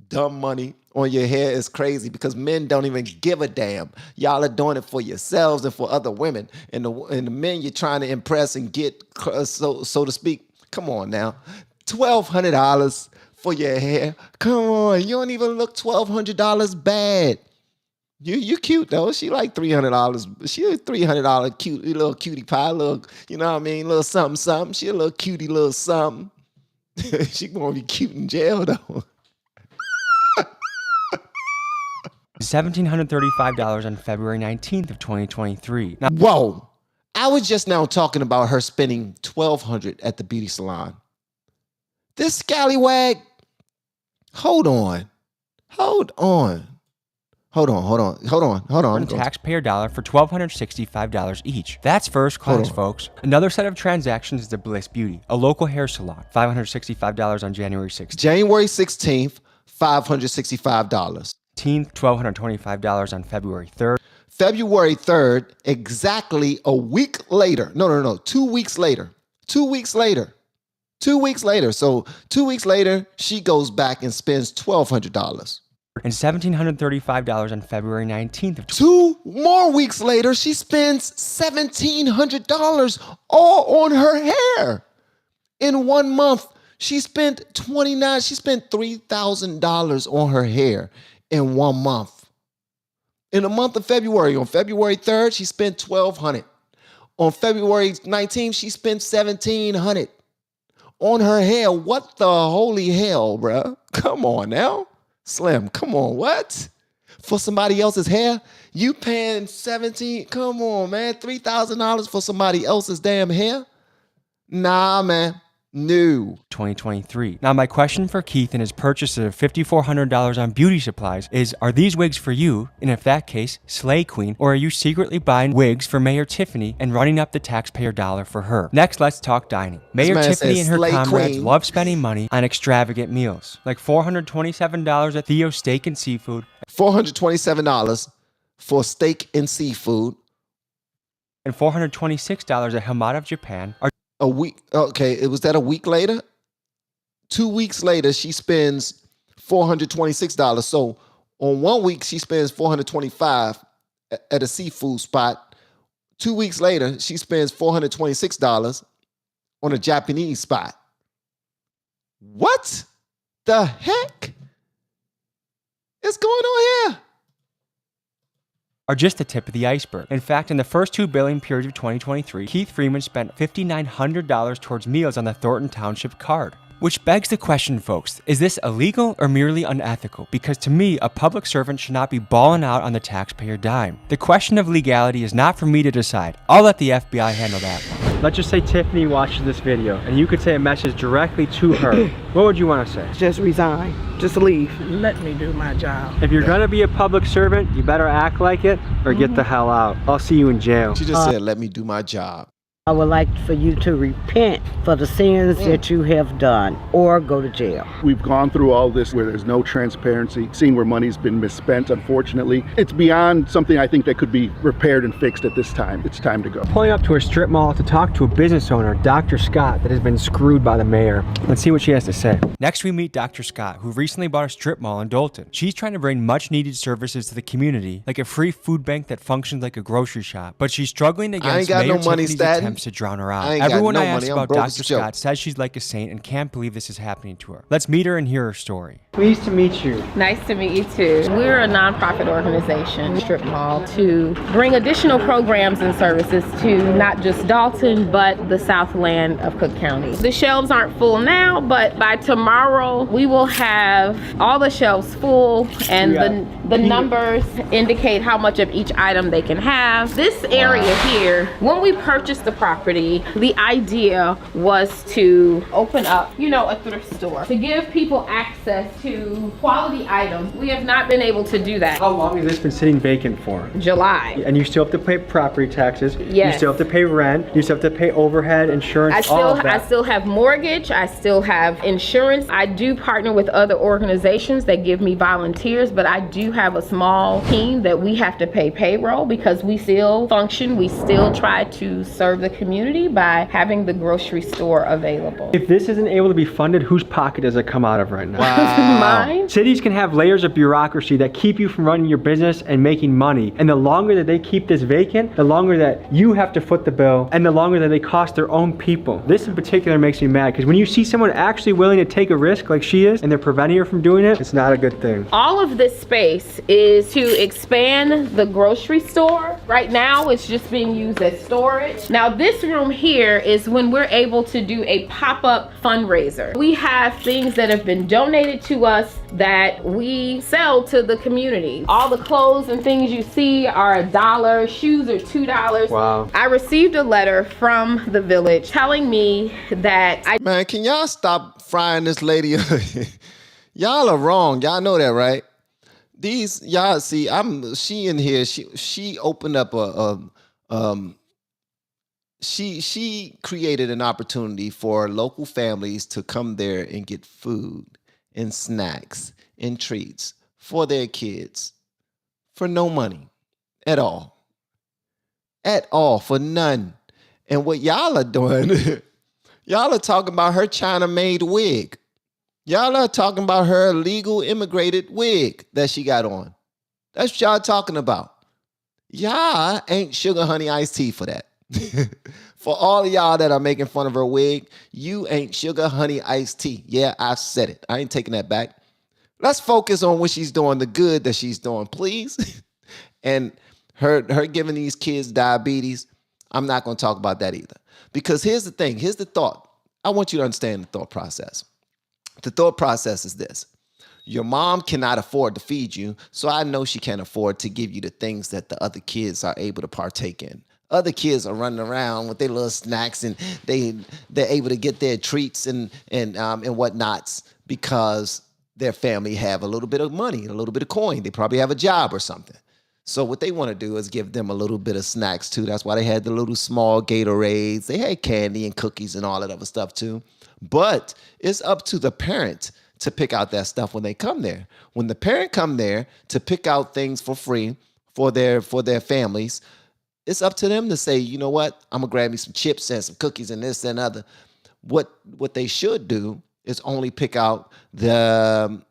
dumb money on your hair. Is crazy because men don't even give a damn. Y'all are doing it for yourselves and for other women, and the men you're trying to impress and get, so to speak. Come on now. $1,200 for your hair. Come on, you don't even look $1,200 bad. You cute though. She like $300. She a $300 cute little cutie pie. Little, you know what I mean? Little something. She a little cutie little something. She gonna be cute in jail though. $1,735 on February 19th of 2023. Now, whoa! I was just now talking about her spending $1,200 at the beauty salon. This scallywag, hold on. Taxpayer dollar for $1,265 each. That's first class, folks. Another set of transactions is the Bliss Beauty, a local hair salon. $565 on January 16th. January 16th, $565. $1,225 on February 3rd. February 3rd, exactly a week later. No, 2 weeks later. 2 weeks later. 2 weeks later. So 2 weeks later, she goes back and spends $1,200. And $1,735 on February 19th. 2 more weeks later, she spends $1,700 all on her hair. In 1 month, she spent $3,000 on her hair in 1 month. In the month of February, on February 3rd, she spent $1,200. On February 19th, she spent $1,700 on her hair. What the holy hell, bruh? Come on now. Slim, come on, what? For somebody else's hair? You paying $17,000? Come on, man. $3,000 for somebody else's damn hair? Nah, man. New. 2023. Now, my question for Keith and his purchase of $5,400 on beauty supplies is, are these wigs for you? And if that case, slay queen, or are you secretly buying wigs for Mayor Tiffany and running up the taxpayer dollar for her? Next, let's talk dining. Mayor Tiffany and her comrades love spending money on extravagant meals, like $427 at Theo's Steak and Seafood. $427 for steak and seafood. And $426 at Hamada of Japan. A week, okay, was that a week later? 2 weeks later, she spends $426. So on 1 week, she spends $425 at a seafood spot. 2 weeks later, she spends $426 on a Japanese spot. What the heck is going on here? Are just the tip of the iceberg. In fact, in the first 2 billing periods of 2023, Keith Freeman spent $5,900 towards meals on the Thornton Township card. Which begs the question, folks, is this illegal or merely unethical? Because to me, a public servant should not be balling out on the taxpayer dime. The question of legality is not for me to decide. I'll let the FBI handle that. Let's just say Tiffany watches this video and you could say a message directly to her. What would you want to say? Just resign. Just leave. Let me do my job. If you're gonna be a public servant, you better act like it or get the hell out. I'll see you in jail. She just said, let me do my job. I would like for you to repent for the sins that you have done or go to jail. We've gone through all this where there's no transparency, seen where money's been misspent, unfortunately. It's beyond something I think that could be repaired and fixed at this time. It's time to go. Pulling up to a strip mall to talk to a business owner, Dr. Scott, that has been screwed by the mayor. Let's see what she has to say. Next, we meet Dr. Scott, who recently bought a strip mall in Dolton. She's trying to bring much needed services to the community, like a free food bank that functions like a grocery shop. But she's struggling against Mayor Tiffany's attempts to drown her out. Everyone I asked about Dr. Scott says she's like a saint and can't believe this is happening to her. Let's meet her and hear her story. Pleased to meet you. Nice to meet you too. We're a nonprofit organization, strip mall, to bring additional programs and services to not just Dolton, but the Southland of Cook County. The shelves aren't full now, but by tomorrow, we will have all the shelves full, and the numbers indicate how much of each item they can have. This area here, when we purchased the property, the idea was to open up, a thrift store, to give people access to quality items. We have not been able to do that. How long has this been sitting vacant for? July. And you still have to pay property taxes. Yes. You still have to pay rent. You still have to pay overhead, insurance, I still have mortgage. I still have insurance. I do partner with other organizations that give me volunteers, but I do have a small team that we have to pay payroll because we still function. We still try to serve the community by having the grocery store available. If this isn't able to be funded, whose pocket does it come out of right now? Wow. Mine? Cities can have layers of bureaucracy that keep you from running your business and making money. And the longer that they keep this vacant, the longer that you have to foot the bill, and the longer that they cost their own people. This in particular makes me mad because when you see someone actually willing to take a risk like she is, and they're preventing her from doing it, it's not a good thing. All of this space is to expand the grocery store. Right now, it's just being used as storage. Now, this room here is when we're able to do a pop-up fundraiser. We have things that have been donated to us that we sell to the community. All the clothes and things you see are $1, shoes are $2. Wow. I received a letter from the village telling me that Man, can y'all stop frying this lady? Y'all are wrong. Y'all know that, right? Y'all see, she in here, she opened up she created an opportunity for local families to come there and get food and snacks and treats for their kids for no money at all. At all, for none. And what y'all are doing, y'all are talking about her China-made wig. Y'all are talking about her illegal immigrated wig that she got on. That's what y'all talking about. Y'all ain't sugar honey iced tea for that. For all of y'all that are making fun of her wig, you ain't sugar honey iced tea. Yeah, I've said it. I ain't taking that back. Let's focus on what she's doing, the good that she's doing, please. And her giving these kids diabetes, I'm not going to talk about that either. Because here's the thing. Here's the thought. I want you to understand the thought process. The thought process is this. Your mom cannot afford to feed you, so I know she can't afford to give you the things that the other kids are able to partake in. Other kids are running around with their little snacks and they're able to get their treats and whatnots because their family have a little bit of money, a little bit of coin. They probably have a job or something. So what they want to do is give them a little bit of snacks too. That's why they had the little small Gatorades. They had candy and cookies and all that other stuff too. But it's up to the parent to pick out that stuff when they come there. When the parent come there to pick out things for free for their families, it's up to them to say, you know what, I'm gonna grab me some chips and some cookies and this and other. What they should do is only pick out the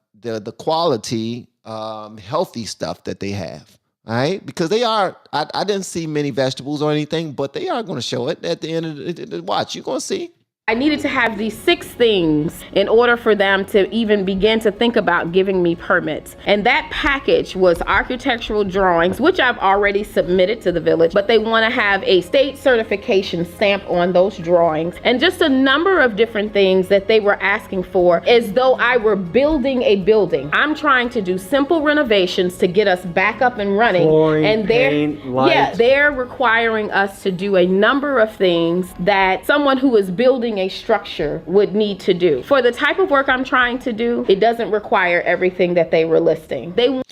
quality, healthy stuff that they have. All right, because they are. I didn't see many vegetables or anything, but they are going to show it at the end of the watch. You're going to see. I needed to have these 6 things in order for them to even begin to think about giving me permits. And that package was architectural drawings, which I've already submitted to the village, but they want to have a state certification stamp on those drawings and just a number of different things that they were asking for as though I were building a building. I'm trying to do simple renovations to get us back up and running. Flooring, and paint, lights. They're requiring us to do a number of things that someone who is building a structure would need to do. For the type of work I'm trying to do, it doesn't require everything that they were listing. They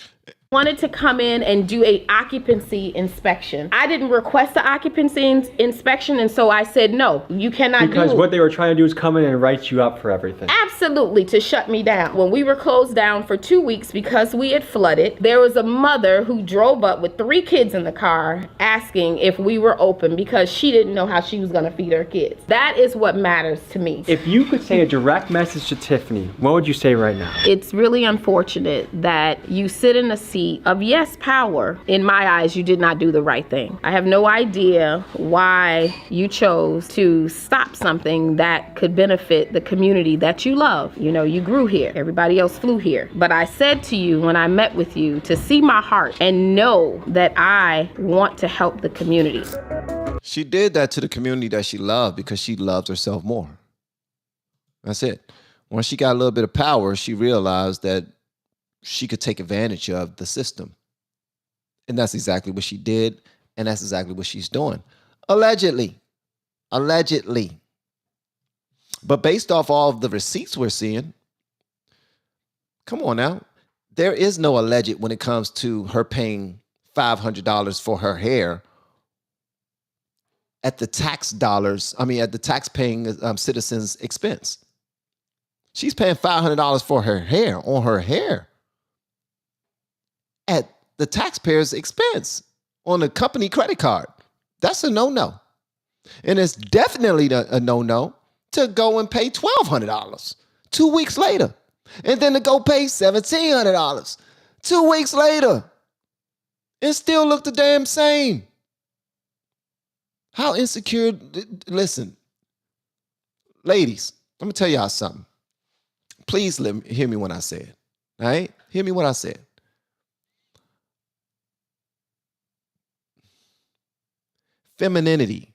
wanted to come in and do a occupancy inspection. I didn't request the occupancy inspection, and so I said, no, you cannot do it. Because what they were trying to do is come in and write you up for everything. Absolutely, to shut me down. When we were closed down for 2 weeks because we had flooded, there was a mother who drove up with 3 kids in the car asking if we were open because she didn't know how she was going to feed her kids. That is what matters to me. If you could say a direct message to Tiffany, what would you say right now? It's really unfortunate that you sit in a seat of yes, power. In my eyes, you did not do the right thing. I have no idea why you chose to stop something that could benefit the community that you love. You know, you grew here. Everybody else flew here. But I said to you when I met with you to see my heart and know that I want to help the community. She did that to the community that she loved because she loved herself more. That's it. Once she got a little bit of power, she realized that she could take advantage of the system. And that's exactly what she did. And that's exactly what she's doing. Allegedly. But based off all of the receipts we're seeing, come on now. There is no alleged when it comes to her paying $500 for her hair at the at the tax-paying citizen's expense. She's paying $500 for her hair, on her hair, at the taxpayer's expense on a company credit card. That's a no-no. And it's definitely a no-no to go and pay $1,200 2 weeks later. And then to go pay $1,700 2 weeks later. And still look the damn same. How insecure, listen, ladies, let me tell y'all something. Please hear me when I say it, all right? Hear me when I say it. Femininity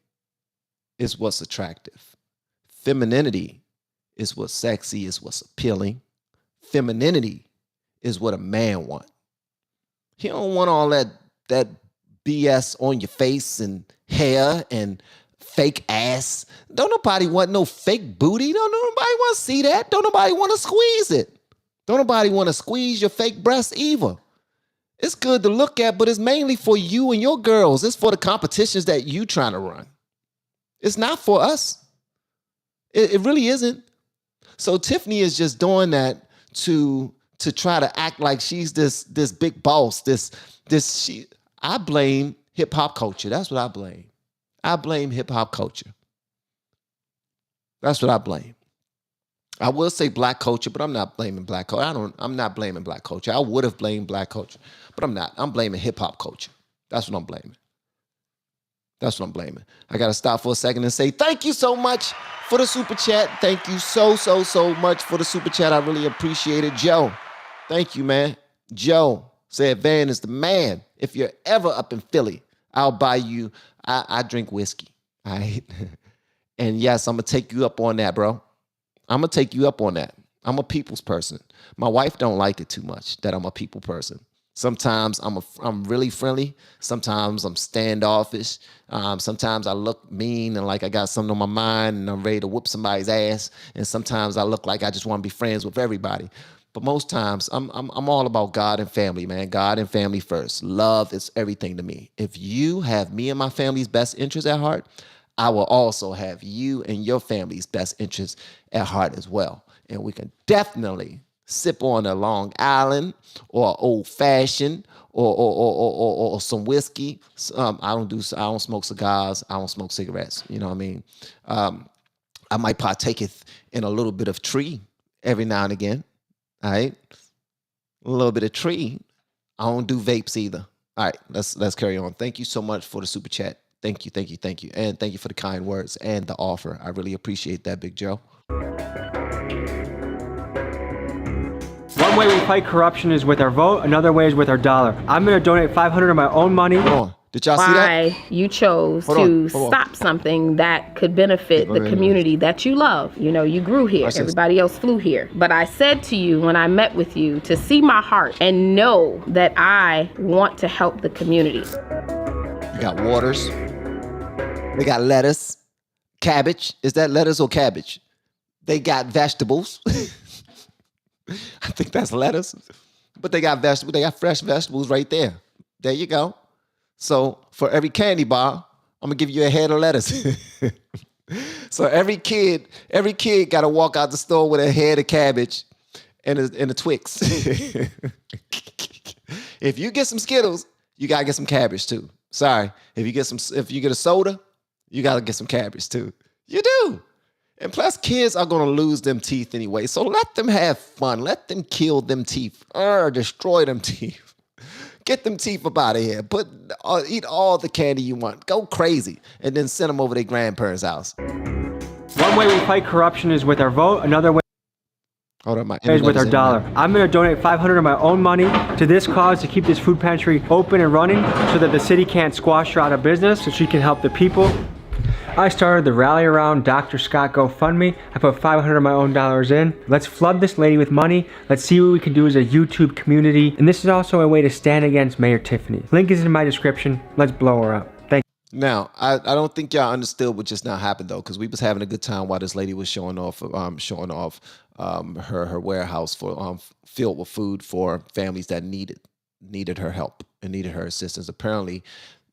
is what's attractive. Femininity is what's sexy, is what's appealing. Femininity is what a man wants. He don't want all that BS on your face and hair and fake ass. Don't nobody want no fake booty. Don't nobody want to see that. Don't nobody want to squeeze it. Don't nobody want to squeeze your fake breasts either. It's good to look at, but it's mainly for you and your girls. It's for the competitions that you trying to run. It's not for us. It really isn't. So Tiffany is just doing that to try to act like she's this big boss. I blame hip hop culture. That's what I blame. I blame hip hop culture. That's what I blame. I will say black culture, but I'm not blaming black culture. I'm not blaming black culture. I would have blamed black culture, but I'm not. I'm blaming hip hop culture. That's what I'm blaming. That's what I'm blaming. I got to stop for a second and say thank you so much for the super chat. Thank you so much for the super chat. I really appreciate it. Joe, thank you, man. Joe said Van is the man. If you're ever up in Philly, I'll buy you. I drink whiskey. All right. And yes, I'm going to take you up on that, bro. I'm going to take you up on that. I'm a people's person. My wife don't like it too much that I'm a people person. Sometimes I'm really friendly. Sometimes I'm standoffish. Sometimes I look mean and like I got something on my mind and I'm ready to whoop somebody's ass. And sometimes I look like I just want to be friends with everybody. But most times I'm all about God and family, man. God and family first. Love is everything to me. If you have me and my family's best interests at heart, I will also have you and your family's best interests at heart as well. And we can definitely sip on a Long Island or old fashioned or some whiskey. I don't smoke cigars. I don't smoke cigarettes. You know what I mean? I might partake in a little bit of tree every now and again. All right, a little bit of tree. I don't do vapes either. All right, let's carry on. Thank you so much for the super chat. Thank you, and thank you for the kind words and the offer. I really appreciate that, Big Joe. One way we fight corruption is with our vote. Another way is with our dollar. I'm going to donate $500 of my own money. Hold on. Did y'all see that? Why you chose to stop something that could benefit the community that you love. You know, you grew here. Everybody else flew here. But I said to you when I met with you to see my heart and know that I want to help the community. You got waters. They got lettuce, cabbage. Is that lettuce or cabbage? They got vegetables. I think that's lettuce. But they got vegetables. They got fresh vegetables right there. There you go. So for every candy bar, I'm gonna give you a head of lettuce. So every kid got to walk out the store with a head of cabbage and a Twix. If you get some Skittles, you gotta get some cabbage too. Sorry, if you get a soda, you gotta get some cabbage too. You do. And plus, kids are gonna lose them teeth anyway. So let them have fun. Let them kill them teeth. Destroy them teeth. Get them teeth up out of here. Eat all the candy you want. Go crazy. And then send them over to their grandparents' house. One way we fight corruption is with our vote. Another way is with our dollar. I'm going to donate $500 of my own money to this cause to keep this food pantry open and running so that the city can't squash her out of business, so she can help the people. I started the Rally Around Dr. Scott GoFundMe. I put $500 of my own dollars in. Let's flood this lady with money. Let's see what we can do as a YouTube community. And this is also a way to stand against Mayor Tiffany. Link is in my description. Let's blow her up. Thank you. Now, I don't think y'all understood what just now happened though, because we was having a good time while this lady was showing off her warehouse filled with food for families that needed her help and needed her assistance. Apparently,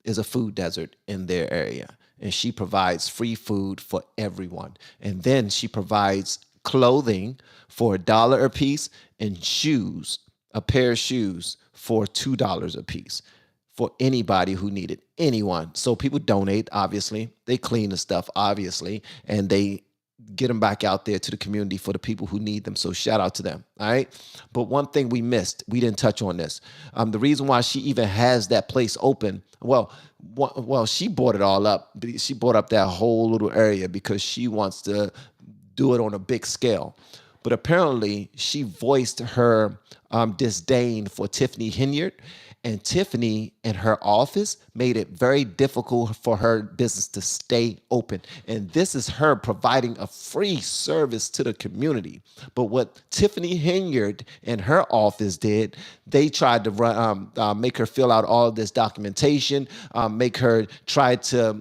is a food desert in their area. And she provides free food for everyone. And then she provides clothing for $1 a piece and shoes, a pair of shoes for $2 a piece for anybody who needed, anyone. So people donate, obviously. They clean the stuff, obviously, and they get them back out there to the community for the people who need them. So shout out to them, all right? But one thing we missed, we didn't touch on this. The reason why she even has that place open, well, she bought it all up. She bought up that whole little area because she wants to do it on a big scale. But apparently she voiced her disdain for Tiffany Henyard, and Tiffany and her office made it very difficult for her business to stay open. And this is her providing a free service to the community. But what Tiffany Henyard and her office did, they tried to make her fill out all of this documentation, make her try to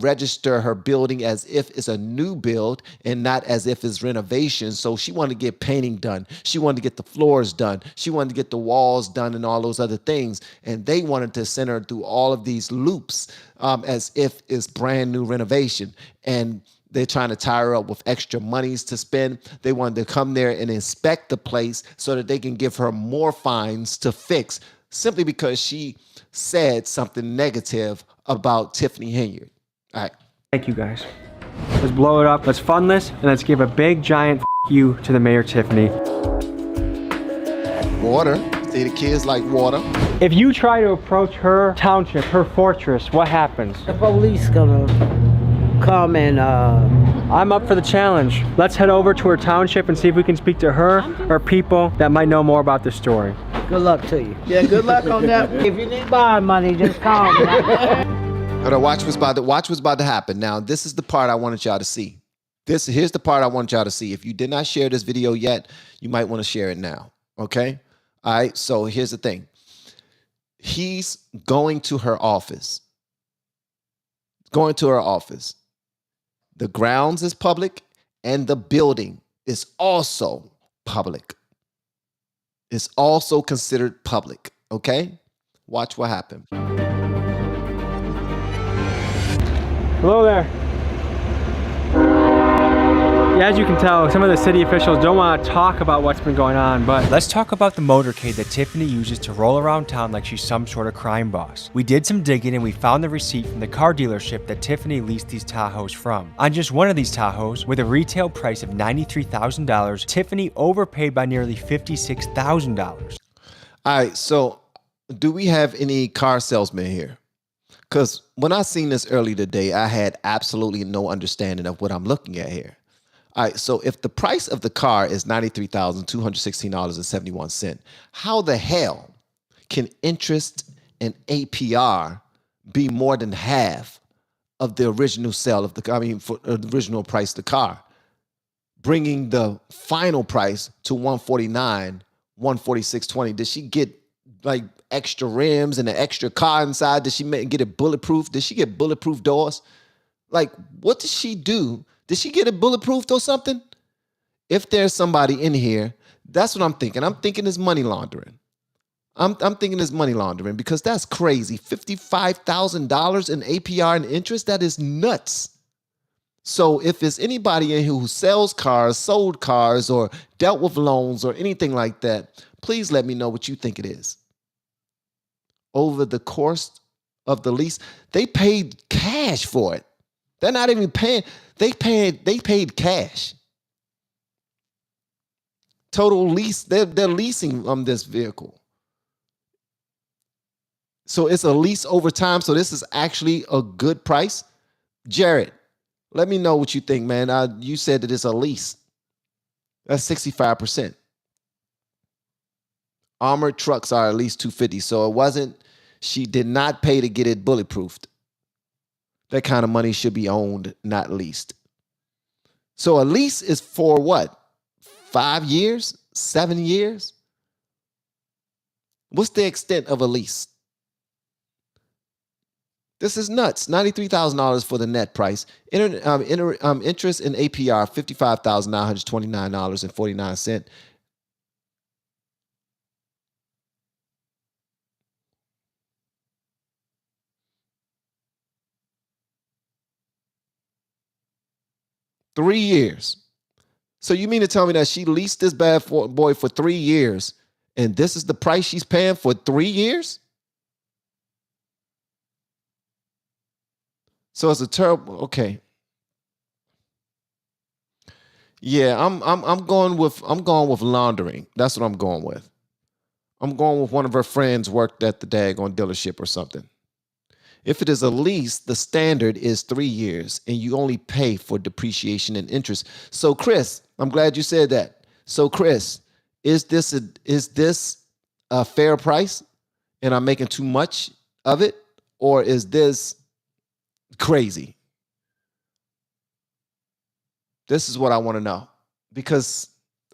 register her building as if it's a new build and not as if it's renovation. So she wanted to get painting done. She wanted to get the floors done. She wanted to get the walls done and all those other things. And they wanted to send her through all of these loops as if it's brand new renovation. And they're trying to tie her up with extra monies to spend. They wanted to come there and inspect the place so that they can give her more fines to fix simply because she said something negative about Tiffany Henyard. All right. Thank you, guys. Let's blow it up. Let's fund this, and let's give a big giant you to the Mayor Tiffany. Water. See, the kids like water. If you try to approach her township, her fortress, what happens? The police gonna come and I'm up for the challenge. Let's head over to her township and see if we can speak to her or people that might know more about this story. Good luck to you. Yeah, good luck on that. If you need bond money, just call me. Hold on, watch what's about to happen. Now, this is the part I wanted y'all to see. Here's the part I want y'all to see. If you did not share this video yet, you might want to share it now. Okay? All right, so here's the thing. He's going to her office. Going to her office. The grounds is public and the building is also public. It's also considered public, okay? Watch what happened. Hello there. Yeah, as you can tell, some of the city officials don't want to talk about what's been going on, but let's talk about the motorcade that Tiffany uses to roll around town like she's some sort of crime boss. We did some digging and we found the receipt from the car dealership that Tiffany leased these Tahoes from. On just one of these Tahoes, with a retail price of $93,000, Tiffany overpaid by nearly $56,000. All right, so do we have any car salesmen here? Because when I seen this earlier today, I had absolutely no understanding of what I'm looking at here. All right, so if the price of the car is $93,216.71, how the hell can interest and APR be more than half of the original sale of the car? I mean, for the original price of the car, bringing the final price to $149,000, $146,220. Did she get like extra rims and an extra car inside? Did she get it bulletproof? Did she get bulletproof doors? Like, what did she do? Did she get it bulletproofed or something? If there's somebody in here, that's what I'm thinking. I'm thinking it's money laundering. I'm thinking it's money laundering because that's crazy. $55,000 in APR and interest, that is nuts. So if there's anybody in here who sells cars, sold cars, or dealt with loans or anything like that, please let me know what you think it is. Over the course of the lease, they paid cash for it. They're not even paying. They paid cash. Total lease. They're leasing this vehicle. So it's a lease over time. So this is actually a good price. Jared, let me know what you think, man. You said that it's a lease. That's 65%. Armored trucks are at least $250. So it wasn't. She did not pay to get it bulletproofed. That kind of money should be owned, not leased. So a lease is for what? 5 years? 7 years? What's the extent of a lease? This is nuts. $93,000 for the net price. Interest in APR, $55,929.49. $3 years. So you mean to tell me that she leased this bad boy for 3 years and this is the price she's paying for 3 years? So it's a terrible, okay. Yeah, I'm going with laundering. That's what I'm going with. I'm going with one of her friends worked at the daggone dealership or something. If it is a lease, the standard is 3 years and you only pay for depreciation and interest. So Chris, I'm glad you said that. So Chris, is this a fair price and I'm making too much of it, or is this crazy? This is what I want to know, because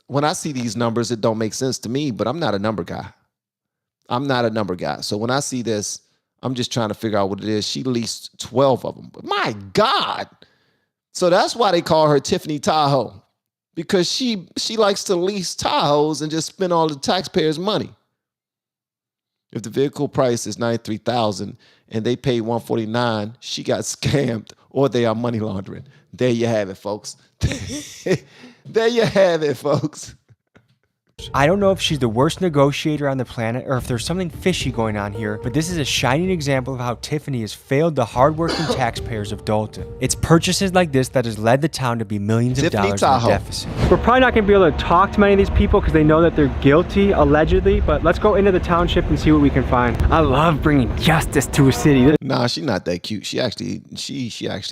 when I see these numbers, it don't make sense to me, but I'm not a number guy. So when I see this, I'm just trying to figure out what it is. She leased 12 of them. But my God. So that's why they call her Tiffany Tahoe, because she likes to lease Tahoes and just spend all the taxpayers' money. If the vehicle price is $93,000 and they pay $149,000, she got scammed or they are money laundering. There you have it, folks. There you have it, folks. I don't know if she's the worst negotiator on the planet or if there's something fishy going on here, but this is a shining example of how Tiffany has failed the hardworking taxpayers of Dolton. It's purchases like this that has led the town to be millions of dollars in a deficit. We're probably not going to be able to talk to many of these people because they know that they're guilty, allegedly, but let's go into the township and see what we can find. I love bringing justice to a city. Nah, she's not that cute. She actually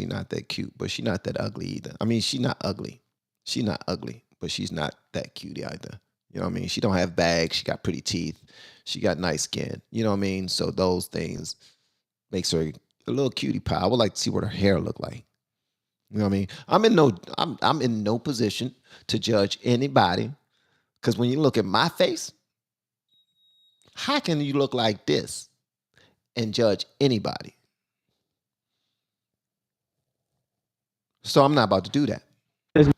not that cute, but she's not that ugly either. I mean, she's not ugly. She's not ugly, but she's not that cute either. You know what I mean? She don't have bags. She got pretty teeth. She got nice skin. You know what I mean? So those things makes her a little cutie pie. I would like to see what her hair look like. You know what I mean? I'm in no position to judge anybody, because when you look at my face, how can you look like this? and judge anybody. So I'm not about to do that.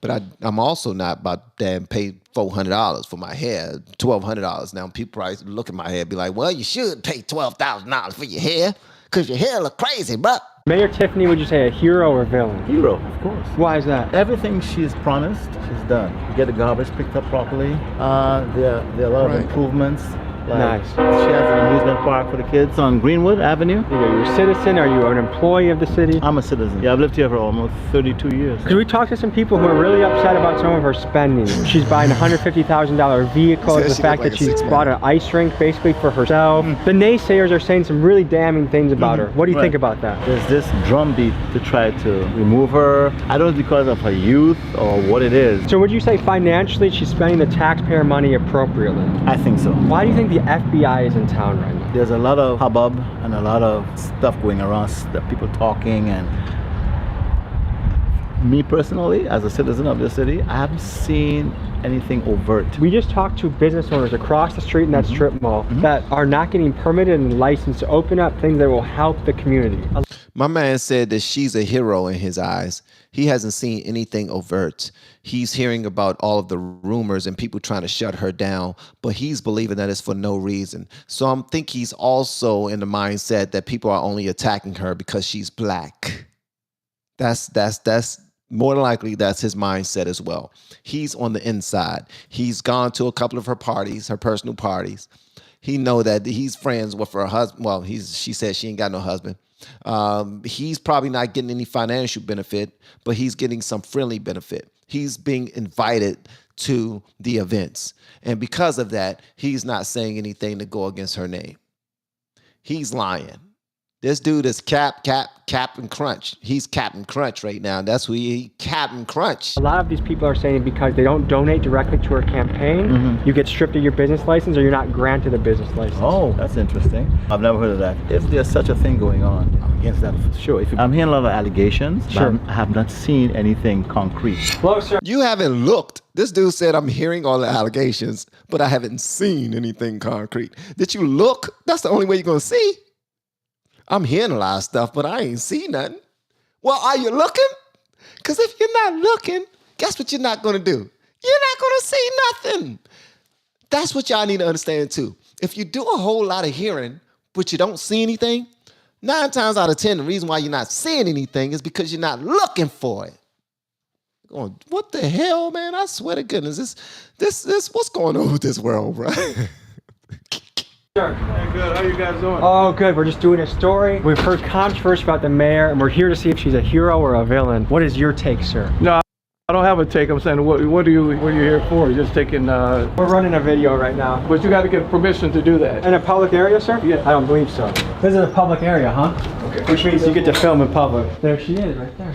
But I'm also not about to damn pay $400 for my hair, $1,200. Now people probably look at my hair and be like, well, you should pay $12,000 for your hair because your hair look crazy, bro. Mayor Tiffany, would you say a hero or villain? Hero, of course. Why is that? Everything she's promised, she's done. You get the garbage picked up properly. There are a lot of improvements. Like, nice. She has an amusement park for the kids on Greenwood Avenue. Are you a citizen? Are you an employee of the city? I'm a citizen. Yeah, I've lived here for almost 32 years. Because we talked to some people who are really upset about some of her spending. She's buying a $150,000 vehicle. The fact that she's bought an ice rink basically for herself. The naysayers are saying some really damning things about her. What do you think about that? There's this drumbeat to try to remove her. I don't know if it's because of her youth or what it is. So would you say financially she's spending the taxpayer money appropriately? I think so. Why do you think the FBI is in town right now? There's a lot of hubbub and a lot of stuff going around, that people talking, and me personally, as a citizen of the city, I haven't seen anything overt. We just talked to business owners across the street in that strip mall that are not getting permitted and licensed to open up things that will help the community. My man said that she's a hero in his eyes. He hasn't seen anything overt. He's hearing about all of the rumors and people trying to shut her down, but he's believing that it's for no reason. So I think he's also in the mindset that people are only attacking her because she's black. That's more than likely that's his mindset as well. He's on the inside. He's gone to a couple of her parties, her personal parties. He know that he's friends with her husband. Well, she said she ain't got no husband. He's probably not getting any financial benefit, but he's getting some friendly benefit. He's being invited to the events. And because of that, he's not saying anything to go against her name. He's lying. This dude is Captain Crunch. He's Captain Crunch right now. That's who Captain Crunch. A lot of these people are saying because they don't donate directly to her campaign, you get stripped of your business license or you're not granted a business license. Oh, that's interesting. I've never heard of that. If there's such a thing going on, I'm against that for sure. I'm hearing a lot of allegations, but I have not seen anything concrete. Closer. You haven't looked. This dude said, I'm hearing all the allegations, but I haven't seen anything concrete. Did you look? That's the only way you're going to see. I'm hearing a lot of stuff, but I ain't seen nothing. Well, are you looking? Because if you're not looking, guess what you're not going to do? You're not going to see nothing. That's what y'all need to understand too. If you do a whole lot of hearing, but you don't see anything, 9 times out of 10, the reason why you're not seeing anything is because you're not looking for it. Going, what the hell, man? I swear to goodness, this what's going on with this world, bro? Sure. Hey, good. How you guys doing? Oh, good. We're just doing a story. We've heard controversy about the mayor, and we're here to see if she's a hero or a villain. What is your take, sir? No, I don't have a take. I'm saying, what are you here for? You're just taking... We're running a video right now. But you got to get permission to do that. In a public area, sir? Yeah. I don't believe so. This is a public area, huh? Okay. Which means you get to film in public. There she is, right there.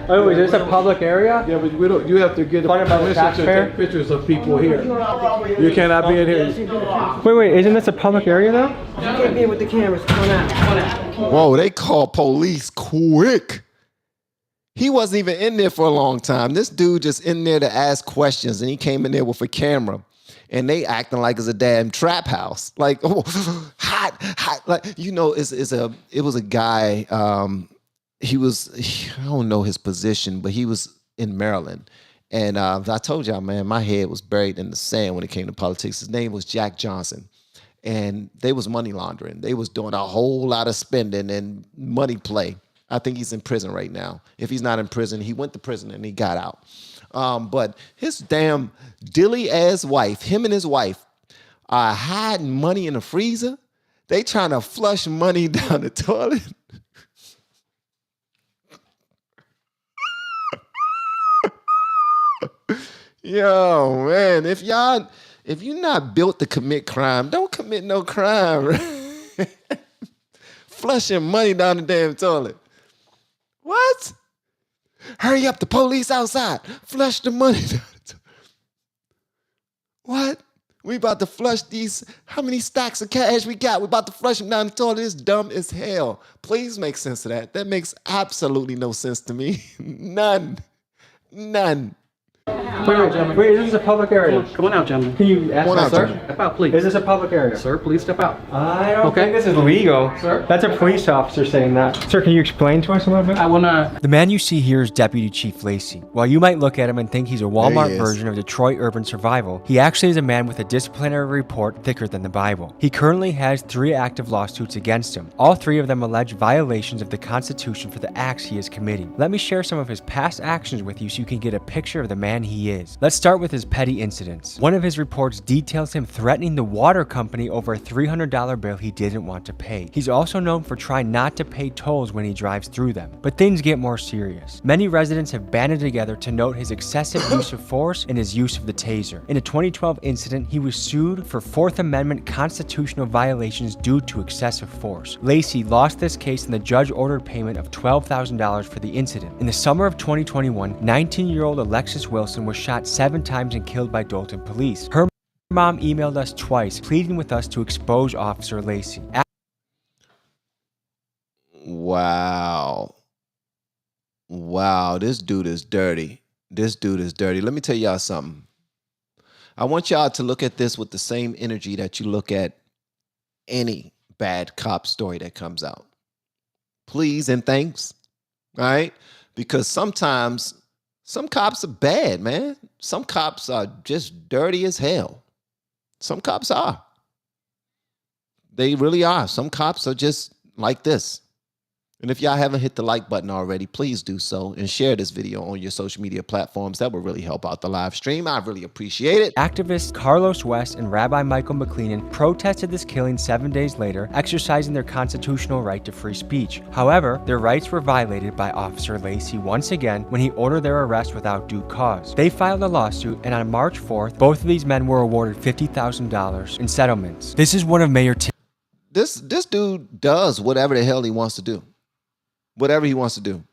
Oh, is this a public area? Yeah, but we don't. You have to get permission to take pictures of people here. You cannot be in here. Wait, isn't this a public area though? You can't be in with the cameras. Come on out. Whoa, they called police quick. He wasn't even in there for a long time. This dude just in there to ask questions, and he came in there with a camera. And they acting like it's a damn trap house. Like, oh, hot. Like, you know, it was a guy, I don't know his position, but he was in Maryland. And I told y'all, man, my head was buried in the sand when it came to politics. His name was Jack Johnson. And they was money laundering. They was doing a whole lot of spending and money play. I think he's in prison right now. If he's not in prison, he went to prison and he got out. But his damn dilly-ass wife, him and his wife, are hiding money in the freezer. They trying to flush money down the toilet. Yo, man, if you're not built to commit crime, don't commit no crime. Flushing money down the damn toilet. What? Hurry up, the police outside. Flush the money down the toilet. What? We about to flush these, how many stacks of cash we got? We about to flush them down the toilet. It's dumb as hell. Please make sense of that. That makes absolutely no sense to me. None. Come on out, gentlemen. Wait, this is a public area. Come on out, gentlemen. Can you ask me, sir? Step out, please. Is this a public area? Sir, please step out. I don't think this is legal. Sir? That's a police officer saying that. Sir, can you explain to us a little bit? I will not. The man you see here is Deputy Chief Lacy. While you might look at him and think he's a Walmart version of Detroit urban survival, he actually is a man with a disciplinary report thicker than the Bible. He currently has 3 active lawsuits against him. All 3 of them allege violations of the Constitution for the acts he is committing. Let me share some of his past actions with you so you can get a picture of the man he is. Let's start with his petty incidents. One of his reports details him threatening the water company over a $300 bill he didn't want to pay. He's also known for trying not to pay tolls when he drives through them. But things get more serious. Many residents have banded together to note his excessive use of force and his use of the taser. In a 2012 incident, he was sued for 4th Amendment constitutional violations due to excessive force. Lacy lost this case and the judge ordered payment of $12,000 for the incident. In the summer of 2021, 19-year-old Alexis Wilson was shot 7 times and killed by Dolton police. Her mom emailed us twice, pleading with us to expose Officer Lacy. Wow. Wow, this dude is dirty. This dude is dirty. Let me tell y'all something. I want y'all to look at this with the same energy that you look at any bad cop story that comes out. Please and thanks. All right? Because sometimes some cops are bad, man. Some cops are just dirty as hell. Some cops are. They really are. Some cops are just like this. And if y'all haven't hit the like button already, please do so and share this video on your social media platforms. That will really help out the live stream. I really appreciate it. Activists Carlos West and Rabbi Michael McLennan protested this killing 7 days later, exercising their constitutional right to free speech. However, their rights were violated by Officer Lacy once again when he ordered their arrest without due cause. They filed a lawsuit, and on March 4th, both of these men were awarded $50,000 in settlements. This is one of Mayor This dude does whatever the hell he wants to do. Whatever he wants to do.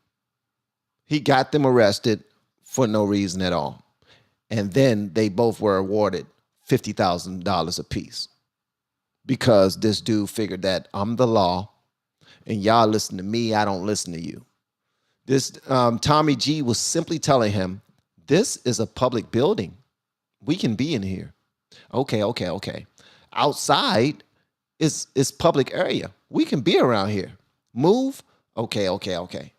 He got them arrested for no reason at all. And then they both were awarded $50,000 apiece. Because this dude figured that I'm the law and y'all listen to me, I don't listen to you. This Tommy G was simply telling him, this is a public building. We can be in here. Okay. Outside is public area. We can be around here. Move. Okay.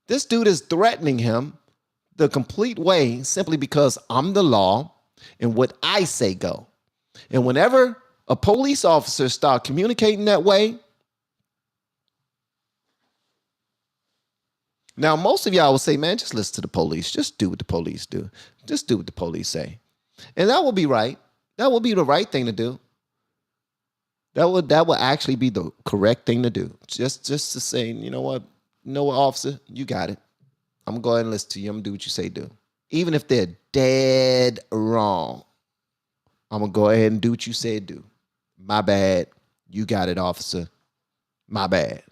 This dude is threatening him the complete way simply because I'm the law and what I say go. And whenever a police officer start communicating that way, now most of y'all will say, man, just listen to the police. Just do what the police do. Just do what the police say. And that will be right. That will be the right thing to do. That will actually be the correct thing to do. Just to say, you know what, officer, you got it. I'm gonna go ahead and listen to you. I'm gonna do what you say do. Even if they're dead wrong, I'm gonna go ahead and do what you said do. My bad. You got it, officer. My bad.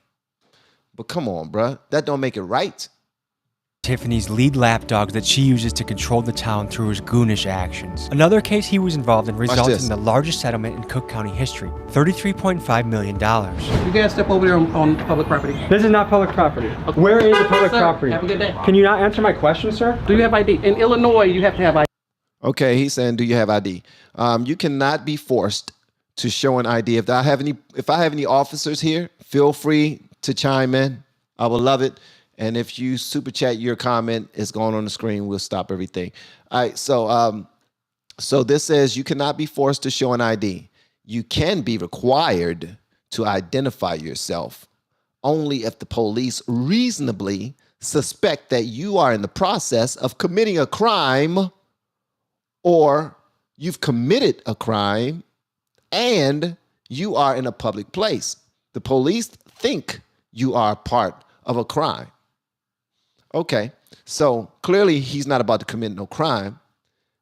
But come on, bruh. That don't make it right. Tiffany's lead lapdogs that she uses to control the town through his goonish actions. Another case he was involved in resulted in the largest settlement in Cook County history, $33.5 million. You guys step over there on public property. This is not public property. Okay. Where is the public property? Have a good day. Can you not answer my question, sir? Do you have ID? In Illinois, you have to have ID. Okay, he's saying, do you have ID? You cannot be forced to show an ID. If I have any officers here, feel free to chime in. I would love it. And if you super chat your comment, it's going on the screen. We'll stop everything. All right. So this says you cannot be forced to show an ID. You can be required to identify yourself only if the police reasonably suspect that you are in the process of committing a crime or you've committed a crime and you are in a public place. The police think you are part of a crime. Okay, so clearly he's not about to commit no crime.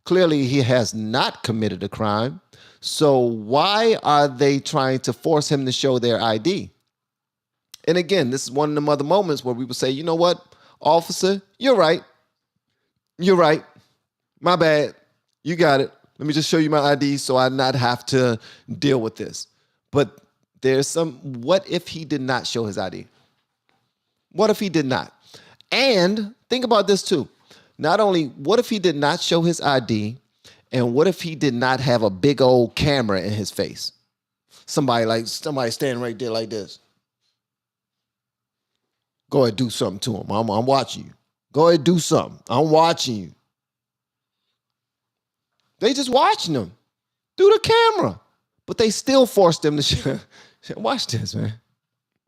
Clearly he has not committed a crime. So why are they trying to force him to show their ID? And again, this is one of them other moments where we would say, you know what, officer, you're right. You're right. My bad. You got it. Let me just show you my ID so I not have to deal with this. But there's what if he did not show his ID? What if he did not? And think about this too. Not only, what if he did not show his ID? And what if he did not have a big old camera in his face? Somebody standing right there like this. Go ahead, do something to him. I'm watching you. Go ahead, do something. I'm watching you. They just watching him through the camera. But they still forced him to watch this, man.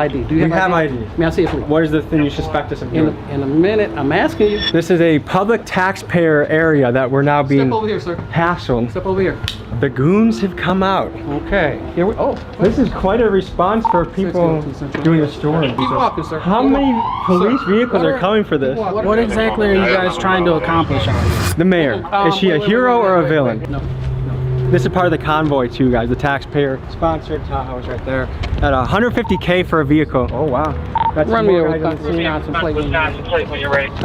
ID. Do you have ID? May I see it, please? What is the thing you suspect us of doing? In a minute, I'm asking you. This is a public taxpayer area that we're now being Step over here, sir. hassled. Step over here. The goons have come out. Okay. Here we. Oh, this is quite a response for people doing a story. Keep walking, sir. How many police vehicles are coming for this? What exactly are you guys trying to accomplish out here? The mayor. Is she a hero or a villain? No. This is part of the convoy too, guys. The taxpayer sponsored Tahoe's right there. At $150K for a vehicle. Oh wow. That's Run me over. I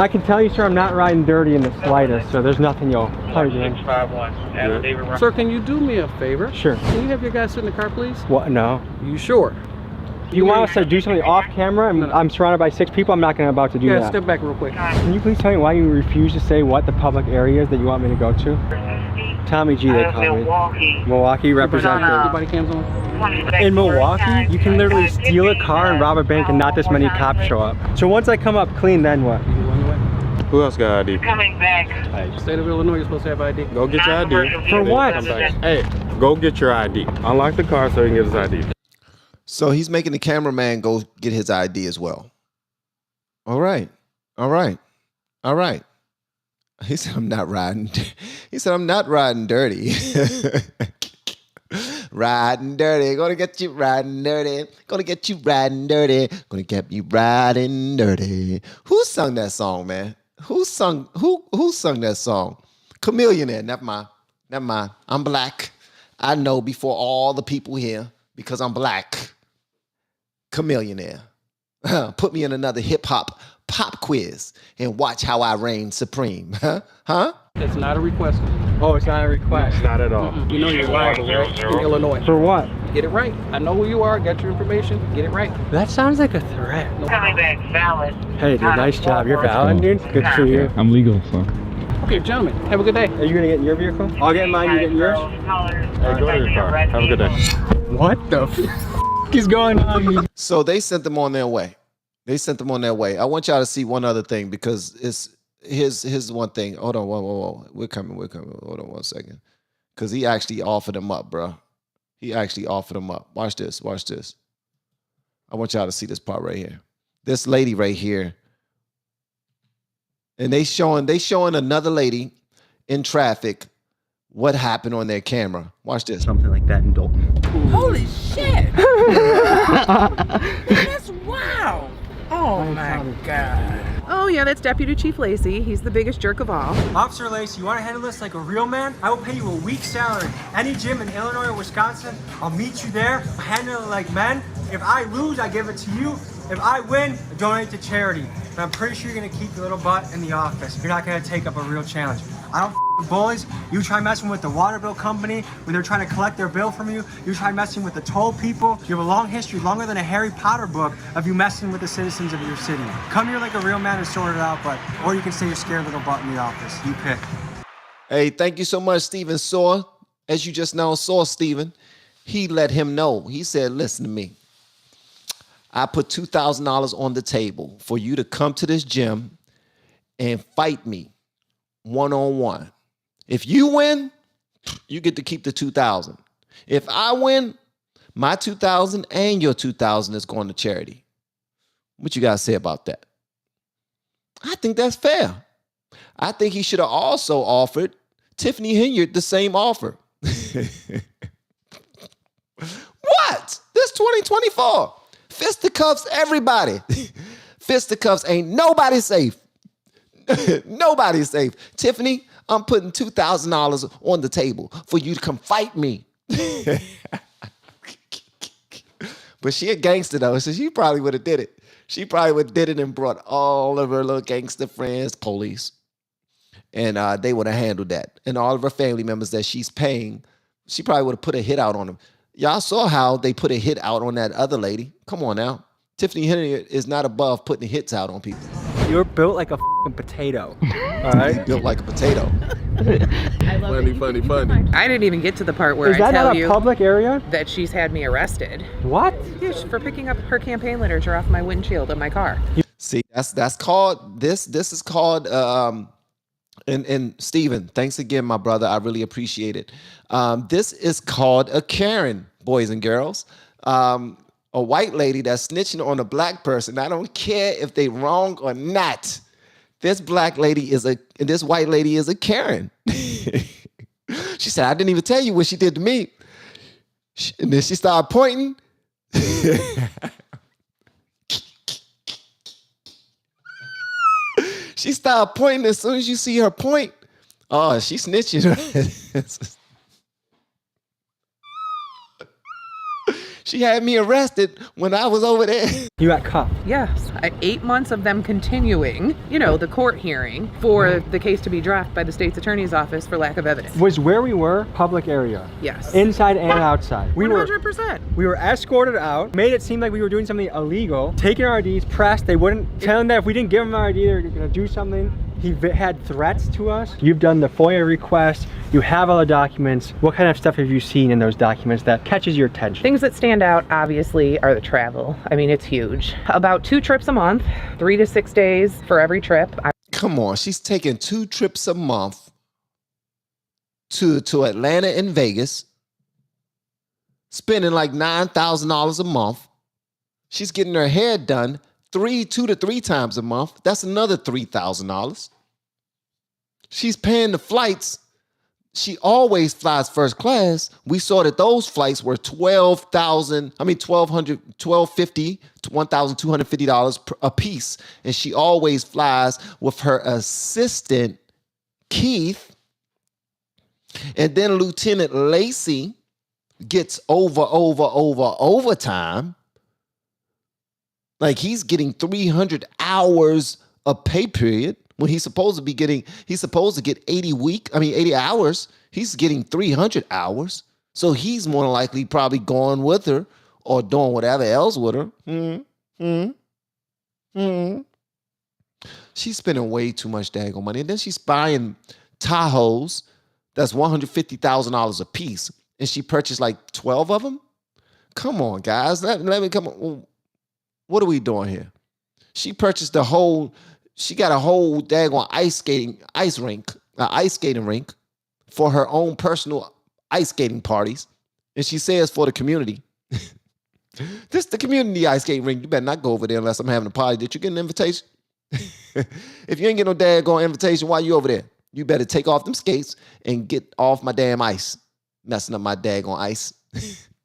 can tell you, sir, I'm not riding dirty in the slightest, so there's nothing you'll probably do. Sir, can you do me a favor? Sure. Can you have your guys sit in the car, please? What? No. You sure? Do you want us to do something off camera? I'm surrounded by 6 people. I'm not about to do that. Step back real quick. Can you please tell me why you refuse to say what the public area is that you want me to go to? Tommy G, they call me. Milwaukee representative. Everybody cams on? In Milwaukee, you can literally steal a car and rob a bank and not this many cops show up. So once I come up clean, then what? Who else got ID? Coming back. Hey, state of Illinois, you're supposed to have ID. Go get your ID. For what? Hey, go get your ID. Unlock the car so he can get his ID. So he's making the cameraman go get his ID as well. All right. All right. All right. He said, I'm not riding. He said, I'm not riding dirty. Riding dirty. Gonna get you riding dirty. Gonna get you riding dirty. Gonna get you riding dirty. Who sung that song, man? Who sung that song? Chameleonaire. Never mind. Never mind. I'm black. I know before all the people here because I'm black. Chameleonaire. Put me in another hip hop pop quiz and watch how I reign supreme. Huh? It's not a request. Oh, it's not a request. It's not at all. You know you're liable, right? In Illinois. For what? Get it right. I know who you are. Got your information. Get it right. That sounds like a threat. Coming back valid. Hey, dude, nice job. You're valid, dude. Good for you. I'm legal, so. Okay, gentlemen. Have a good day. Are you gonna get in your vehicle? I'll get in mine. You get in yours? Hey, go to your car. Have a good day. What the f is going on? So they sent them on their way. They sent them on their way. I want y'all to see one other thing because here's one thing. Hold on, whoa. We're coming. Hold on 1 second. Because he actually offered them up, bro. He actually offered them up. Watch this. I want y'all to see this part right here. This lady right here. And they showing another lady in traffic what happened on their camera. Watch this. Something like that in Dolton. Holy shit! That's wow! Oh my God. Oh yeah, that's Deputy Chief Lacy. He's the biggest jerk of all. Officer Lacy, you want to handle this like a real man? I will pay you a week's salary. Any gym in Illinois or Wisconsin, I'll meet you there. I'll handle it like men. If I lose, I give it to you. If I win, I donate to charity. But I'm pretty sure you're gonna keep your little butt in the office. You're not gonna take up a real challenge. I don't with bullies. You try messing with the water bill company when they're trying to collect their bill from you. You try messing with the toll people. You have a long history, longer than a Harry Potter book, of you messing with the citizens of your city. Come here like a real man and sort it out, or you can stay your scared little butt in the office. You pick. Hey, thank you so much, Stephen Saw. As you just now saw, Stephen, he let him know. He said, listen to me. I put $2,000 on the table for you to come to this gym and fight me one-on-one. If you win, you get to keep the $2,000. If I win, my $2,000 and your $2,000 is going to charity. What you guys say about that? I think that's fair. I think he should have also offered Tiffany Henyard the same offer. What? This 2024. Fisticuffs, everybody. Fisticuffs, ain't nobody safe. Nobody's safe. Tiffany, I'm putting $2,000 on the table for you to come fight me. But she a gangster though, so she probably would have did it. She probably would have did it and brought all of her little gangster friends, police, and they would have handled that. And all of her family members that she's paying, she probably would have put a hit out on them. Y'all saw how they put a hit out on that other lady. Come on now. Tiffany Henyard is not above putting hits out on people. You're built like a fucking potato. All right? Built like a potato. Funny. I didn't even get to the part where Is that I tell not a you public area? that she's had me arrested. What? Yeah, for picking up her campaign literature off my windshield of my car. See, that's called this is called and Steven, thanks again, my brother. I really appreciate it. This is called a Karen, boys and girls. A white lady that's snitching on a black person. I don't care if they wrong or not. This white lady is a Karen. She said, I didn't even tell you what she did to me. And then she started pointing. She started pointing as soon as you see her point. Oh, she's snitching. She had me arrested when I was over there. You got cuffed. Yes. 8 months of them continuing, the court hearing for the case to be dropped by the state's attorney's office for lack of evidence. Was where we were public area? Yes. Inside and outside. 100%. We were escorted out, made it seem like we were doing something illegal, taking our IDs, pressed. They wouldn't tell him that if we didn't give him our ID, they were going to do something. He had threats to us. You've done the FOIA request. You have all the documents. What kind of stuff have you seen in those documents that catches your attention? Things that stand out, obviously, are the travel. I mean, it's huge. About 2 trips a month, 3 to 6 days for every trip. Come on, she's taking 2 trips a month to Atlanta and Vegas, spending like $9,000 a month. She's getting her hair done 2 to 3 times a month. That's another $3,000. She's paying the flights. She always flies first class. We saw that those flights were $1,250 to $1,250 a piece. And she always flies with her assistant, Keith. And then Lieutenant Lacy gets overtime. Like he's getting 300 hours a pay period when he's supposed to get 80 hours. He's getting 300 hours. So he's more than likely probably going with her or doing whatever else with her. She's spending way too much daggone money. And then she's buying Tahoes that's $150,000 a piece. And she purchased like 12 of them. Come on, guys. Let me come on. What are we doing here? She purchased she got a whole daggone ice skating rink for her own personal ice skating parties. And she says for the community. This is the community ice skating rink. You better not go over there unless I'm having a party. Did you get an invitation? If you ain't get no daggone invitation, why you over there? You better take off them skates and get off my damn ice. Messing up my daggone ice.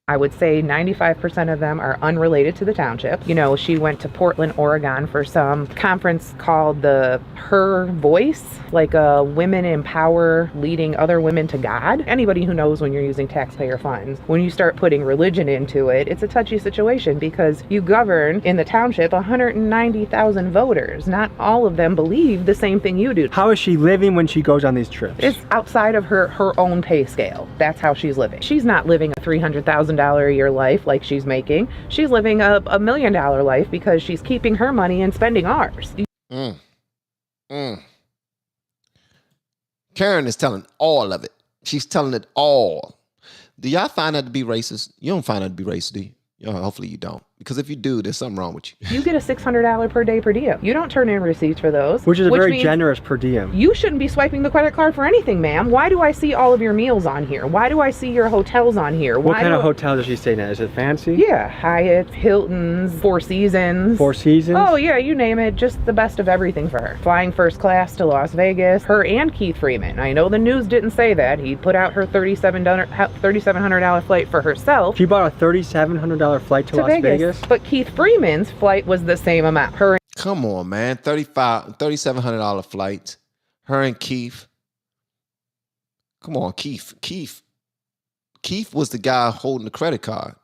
I would say 95% of them are unrelated to the township. She went to Portland, Oregon for some conference called Her Voice, like a women empower leading other women to God. Anybody who knows when you're using taxpayer funds, when you start putting religion into it, it's a touchy situation because you govern in the township 190,000 voters. Not all of them believe the same thing you do. How is she living when she goes on these trips? It's outside of her own pay scale. That's how she's living. She's not living a $300,000 a year life like she's making. She's living a $1 million life because she's keeping her money and spending ours. Karen is telling all of it. She's telling it all. Do y'all find that to be racist? You don't find that to be racist, do you? Hopefully you don't. Because if you do, there's something wrong with you. You get a $600 per day per diem. You don't turn in receipts for those. Which is very generous per diem. You shouldn't be swiping the credit card for anything, ma'am. Why do I see all of your meals on here? Why do I see your hotels on here? What kind of hotel does she stay in? Is it fancy? Yeah, Hyatt, Hilton's, Four Seasons. Four Seasons? Oh yeah, you name it. Just the best of everything for her. Flying first class to Las Vegas. Her and Keith Freeman. I know the news didn't say that. He put out her $3,700 flight for herself. She bought a $3,700 flight to Las Vegas? But Keith Freeman's flight was the same amount. Come on, man. $3,700 flight. Her and Keith. Come on, Keith. Keith was the guy holding the credit card.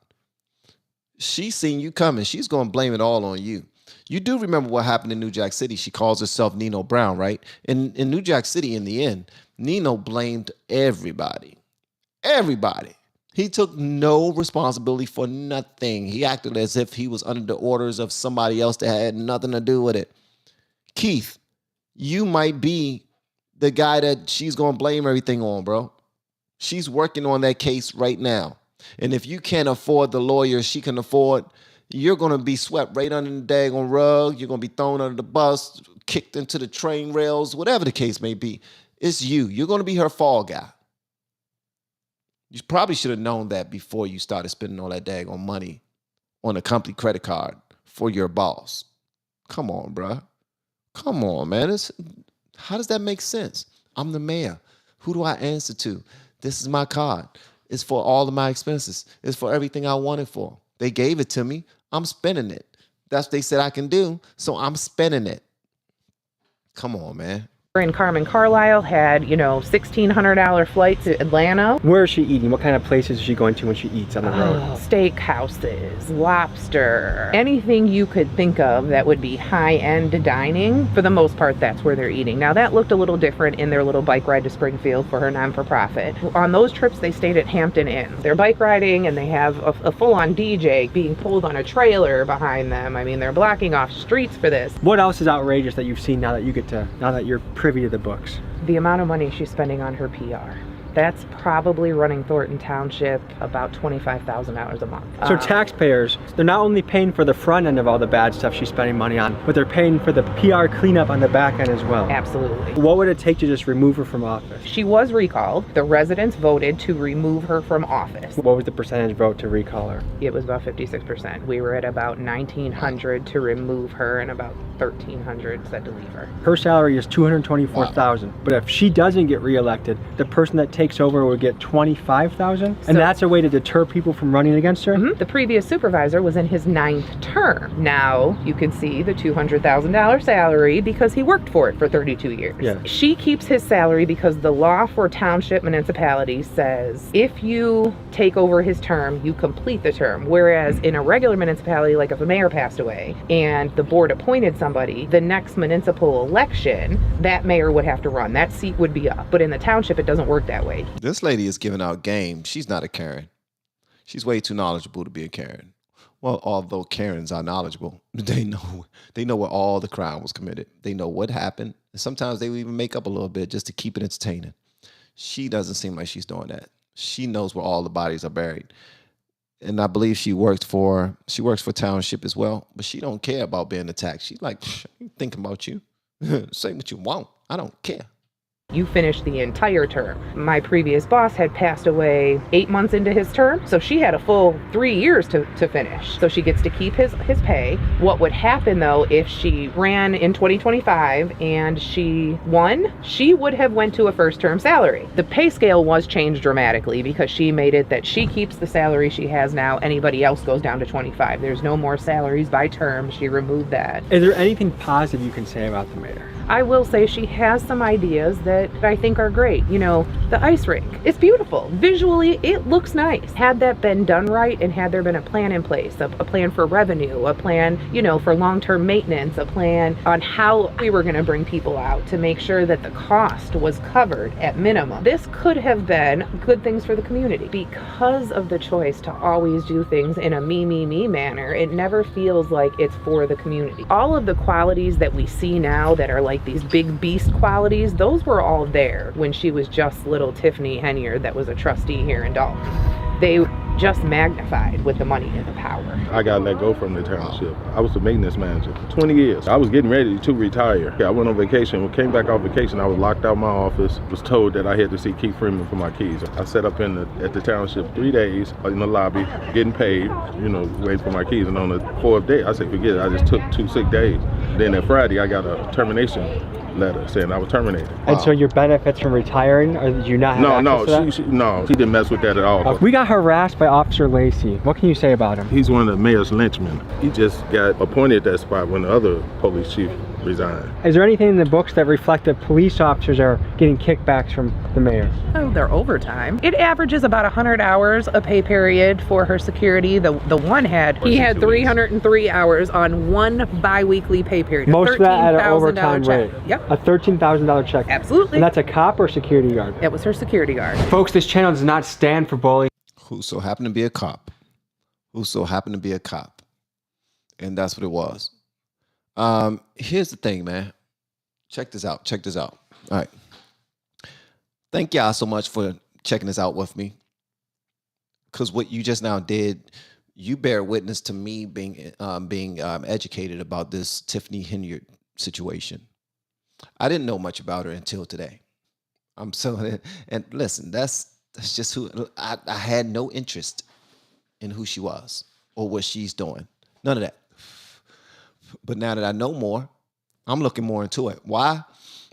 She's seen you coming. She's going to blame it all on you. You do remember what happened in New Jack City. She calls herself Nino Brown, right? In New Jack City, in the end, Nino blamed everybody. Everybody. He took no responsibility for nothing. He acted as if he was under the orders of somebody else that had nothing to do with it. Keith, you might be the guy that she's going to blame everything on, bro. She's working on that case right now. And if you can't afford the lawyer she can afford, you're going to be swept right under the daggone rug. You're going to be thrown under the bus, kicked into the train rails, whatever the case may be. It's you. You're going to be her fall guy. You probably should have known that before you started spending all that daggone money on a company credit card for your boss. Come on, bruh. Come on, man. How does that make sense? I'm the mayor. Who do I answer to? This is my card. It's for all of my expenses. It's for everything I want it for. They gave it to me. I'm spending it. That's what they said I can do, so I'm spending it. Come on, man. And Carmen Carlisle had, $1,600 flight to Atlanta. Where is she eating? What kind of places is she going to when she eats on the road? Steakhouses, lobster, anything you could think of that would be high-end dining. For the most part, that's where they're eating. Now, that looked a little different in their little bike ride to Springfield for her non-for-profit. On those trips, they stayed at Hampton Inn. They're bike riding, and they have a full-on DJ being pulled on a trailer behind them. I mean, they're blocking off streets for this. What else is outrageous that you've seen now that you're privy to the books? The amount of money she's spending on her PR. That's probably running Thornton Township about $25,000 a month. So taxpayers, they're not only paying for the front end of all the bad stuff she's spending money on, but they're paying for the PR cleanup on the back end as well. Absolutely. What would it take to just remove her from office? She was recalled. The residents voted to remove her from office. What was the percentage vote to recall her? It was about 56%. We were at about 1,900 to remove her and about 1,300 said to leave her. Her salary is $224,000, but if she doesn't get reelected, the person that takes over will get $25,000, and that's a way to deter people from running against her? The previous supervisor was in his 9th term. Now you can see the $200,000 salary because he worked for it for 32 years. Yeah. She keeps his salary because the law for township municipalities says if you take over his term, you complete the term. Whereas in a regular municipality, like if a mayor passed away and the board appointed somebody, the next municipal election, that mayor would have to run. That seat would be up. But in the township, it doesn't work that way. This lady is giving out game. She's not a Karen. She's way too knowledgeable to be a Karen. Well, although Karens are knowledgeable, they know where all the crime was committed. They know what happened. And sometimes they will even make up a little bit just to keep it entertaining. She doesn't seem like she's doing that. She knows where all the bodies are buried. And I believe she works for Township as well, but she don't care about being attacked. She's like, I'm thinking about you. Say what you want. I don't care. You finished the entire term. My previous boss had passed away 8 months into his term, so she had a full 3 years to finish. So she gets to keep his pay. What would happen though if she ran in 2025 and she won? She would have went to a first term salary. The pay scale was changed dramatically because she made it that she keeps the salary she has now. Anybody else goes down to 25. There's no more salaries by term. She removed that. Is there anything positive you can say about the mayor? I will say she has some ideas that I think are great. The ice rink, it's beautiful. Visually, it looks nice. Had that been done right and had there been a plan in place, a plan for revenue, a plan, for long-term maintenance, a plan on how we were gonna bring people out to make sure that the cost was covered at minimum. This could have been good things for the community. Because of the choice to always do things in a me manner, it never feels like it's for the community. All of the qualities that we see now that are like these big beast qualities, those were all there when she was just little Tiffany Henyard that was a trustee here in Dolton. They just magnified with the money and the power. I got let go from the township. I was the maintenance manager for 20 years. I was getting ready to retire. I went on vacation. When I came back off vacation, I was locked out of my office. Was told that I had to see Keith Freeman for my keys. I sat up at the township 3 days in the lobby, getting paid, waiting for my keys. And on the 4th day, I said, forget it. I just took 2 sick days. Then that Friday, I got a termination letter saying I was terminated. And so your benefits from retiring, or did you not have access to that? She didn't mess with that at all. We got harassed by Officer Lacy. What can you say about him? He's one of the mayor's lynchmen. He just got appointed at that spot when the other police chief resigned. Is there anything in the books that reflect that police officers are getting kickbacks from the mayor? Oh, they're overtime. It averages about 100 hours a pay period for her security. The one he had 303 hours on one bi-weekly pay period. Most of that at an overtime rate. Yep. A $13,000 check. Absolutely. And that's a cop or security guard? It was her security guard. Folks, this channel does not stand for bullying. Who so happened to be a cop. And that's what it was. Here's the thing, man. Check this out. Check this out. All right. Thank y'all so much for checking this out with me. Because what you just now did, you bear witness to me being educated about this Tiffany Henyard situation. I didn't know much about her until today. And listen, that's just who I had no interest in who she was or what she's doing. None of that. But now that I know more, I'm looking more into it. Why?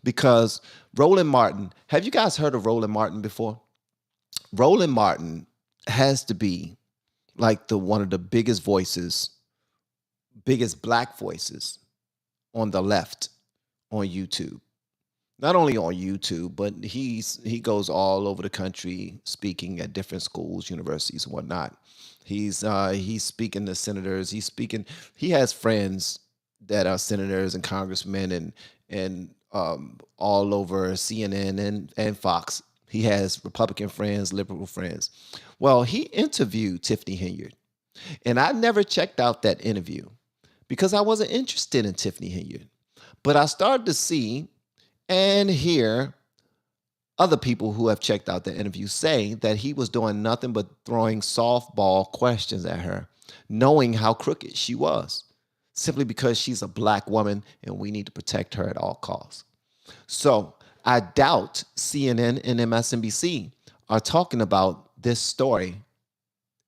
Because Roland Martin, have you guys heard of Roland Martin before? Roland Martin has to be like one of the biggest voices, biggest black voices on the left on YouTube. Not only on YouTube, but he goes all over the country speaking at different schools, universities, and whatnot. He's speaking to senators. He has friends that are senators and congressmen and all over CNN and Fox. He has Republican friends, liberal friends. Well, he interviewed Tiffany Henyard. And I never checked out that interview because I wasn't interested in Tiffany Henyard. But I started to see and hear other people who have checked out the interview say that he was doing nothing but throwing softball questions at her, knowing how crooked she was, simply because she's a black woman and we need to protect her at all costs. So I doubt CNN and MSNBC are talking about this story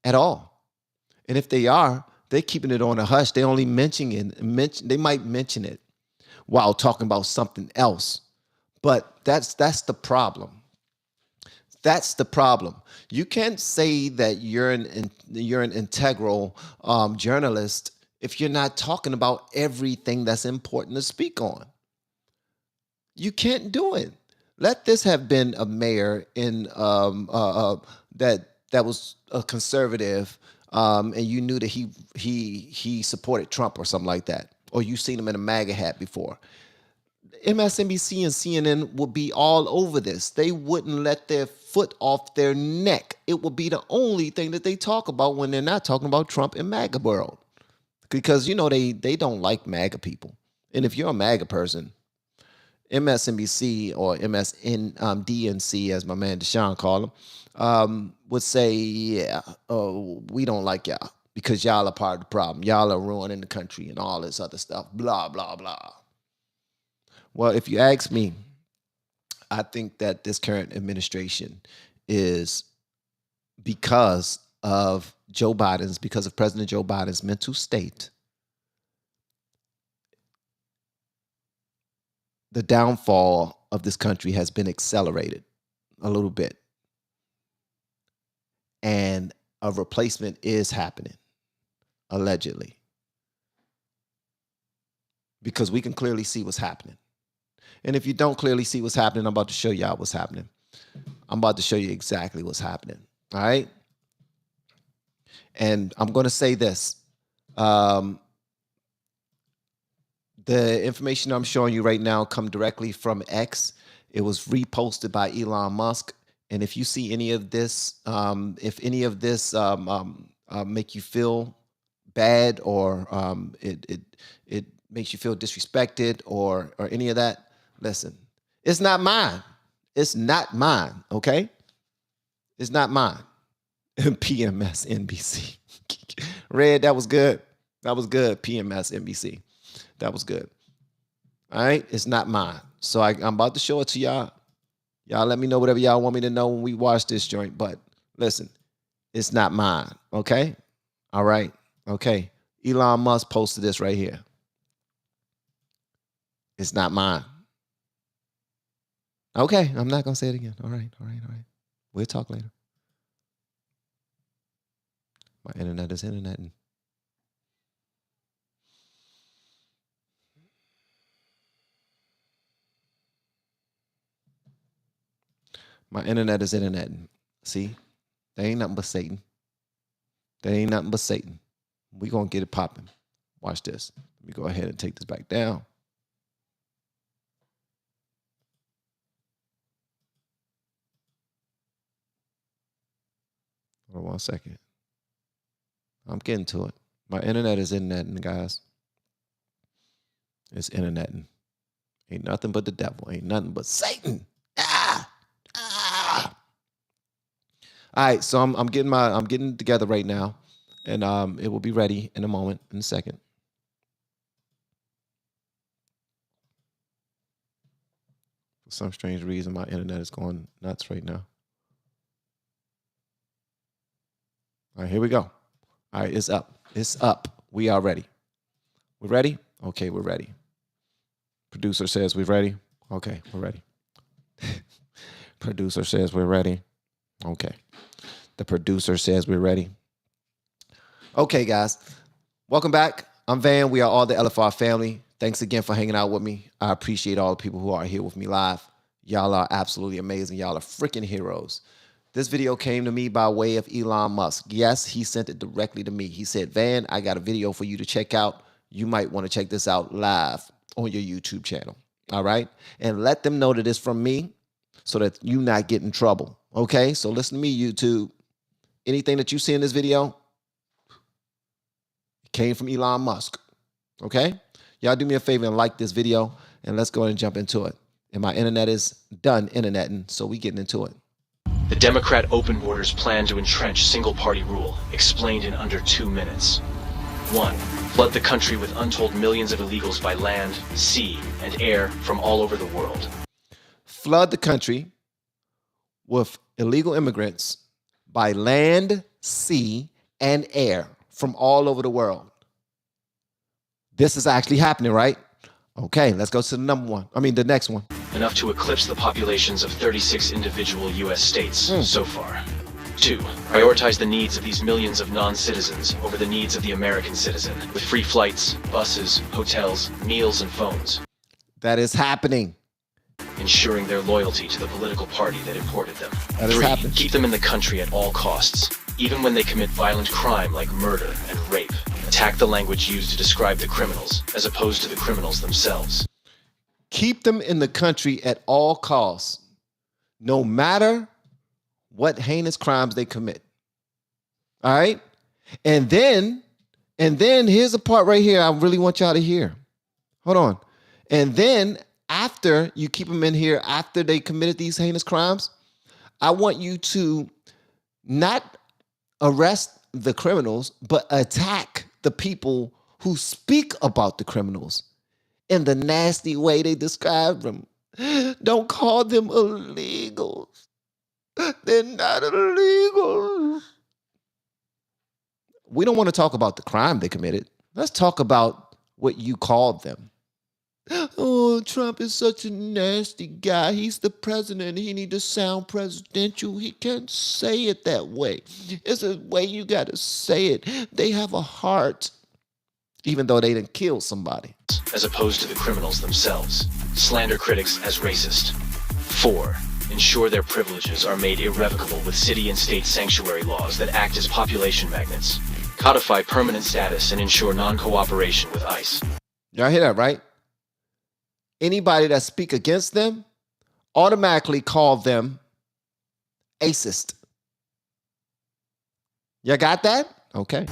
at all. And if they are, they're keeping it on a hush. They only they might mention it while talking about something else. But that's the problem. That's the problem. You can't say that you're an integral journalist if you're not talking about everything that's important to speak on. You can't do it. Let this have been a mayor in that was a conservative, and you knew that he supported Trump or something like that, or you've seen him in a MAGA hat before. MSNBC and CNN would be all over this. They wouldn't let their foot off their neck. It would be the only thing that they talk about when they're not talking about Trump and MAGA world. Because, they don't like MAGA people. And if you're a MAGA person, MSNBC or DNC, as my man Deshaun called them, would say, yeah, we don't like y'all because y'all are part of the problem. Y'all are ruining the country and all this other stuff, blah, blah, blah. Well, if you ask me, I think that this current administration is because of President Joe Biden's mental state. The downfall of this country has been accelerated a little bit. And a replacement is happening, allegedly. Because we can clearly see what's happening. And if you don't clearly see what's happening, I'm about to show y'all what's happening. I'm about to show you exactly what's happening. All right? And I'm going to say this. The information I'm showing you right now come directly from X. It was reposted by Elon Musk. And if you see any of this, if any of this make you feel bad or it makes you feel disrespected or any of that, listen, it's not mine. It's not mine, okay? It's not mine. PMS NBC. Red, that was good. That was good, PMS NBC. That was good. All right? It's not mine. So I'm about to show it to y'all. Y'all let me know whatever y'all want me to know when we watch this joint. But listen, it's not mine, okay? All right? Okay. Elon Musk posted this right here. It's not mine. Okay, I'm not going to say it again. All right. We'll talk later. My internet is interneting. My internet is interneting. See? They ain't nothing but Satan. They ain't nothing but Satan. We're going to get it popping. Watch this. Let me go ahead and take this back down. Hold on 1 second. I'm getting to it. My internet is interneting, guys. It's interneting. Ain't nothing but the devil. Ain't nothing but Satan. All right, so I'm getting together right now, and it will be ready in a moment, in a second. For some strange reason, my internet is going nuts right now. All right, here we go. All right, it's up. It's up. We are ready. We ready? Okay, we're ready. Producer says we're ready. Okay, we're ready. Producer says we're ready. Okay. The producer says we're ready. Okay, guys. Welcome back. I'm Van. We are all the LFR family. Thanks again for hanging out with me. I appreciate all the people who are here with me live. Y'all are absolutely amazing. Y'all are freaking heroes. This video came to me by way of Elon Musk. Yes, he sent it directly to me. He said, Van, I got a video for you to check out. You might want to check this out live on your YouTube channel. All right? And let them know that it's from me so that you not get in trouble. Okay? So listen to me, YouTube. Anything that you see in this video came from Elon Musk. Okay? Y'all do me a favor and like this video, and let's go ahead and jump into it. And my internet is done interneting, so we getting into it. The Democrat open borders plan to entrench single-party rule, explained in under 2 minutes. 1. Flood the country with untold millions of illegals by land, sea, and air from all over the world. Flood the country with illegal immigrants by land, sea, and air from all over the world. This is actually happening, right? Okay, let's go to the next one. Enough to eclipse the populations of 36 individual U.S. states so far. 2. Prioritize the needs of these millions of non-citizens over the needs of the American citizen, with free flights, buses, hotels, meals, and phones. That is happening. Ensuring their loyalty to the political party that imported them. That is happening. Keep them in the country at all costs, even when they commit violent crime like murder and rape. Attack the language used to describe the criminals, as opposed to the criminals themselves. Keep them in the country at all costs, no matter what heinous crimes they commit. All right? And then here's a part right here I really want y'all to hear. Hold on. And then after you keep them in here, after they committed these heinous crimes, I want you to not arrest the criminals, but attack the people who speak about the criminals in the nasty way they describe them. Don't call them illegals. They're not illegals. We don't want to talk about the crime they committed. Let's talk about what you called them. Oh, Trump is such a nasty guy. He's the president. He need to sound presidential. He can't say it that way. It's a way you got to say it. They have a heart, even though they didn't kill somebody. As opposed to the criminals themselves. Slander critics as racist. 4. Ensure their privileges are made irrevocable with city and state sanctuary laws that act as population magnets. Codify permanent status and ensure non-cooperation with ICE. Y'all hear that, right? Anybody that speak against them, automatically call them racist. You got that? Okay.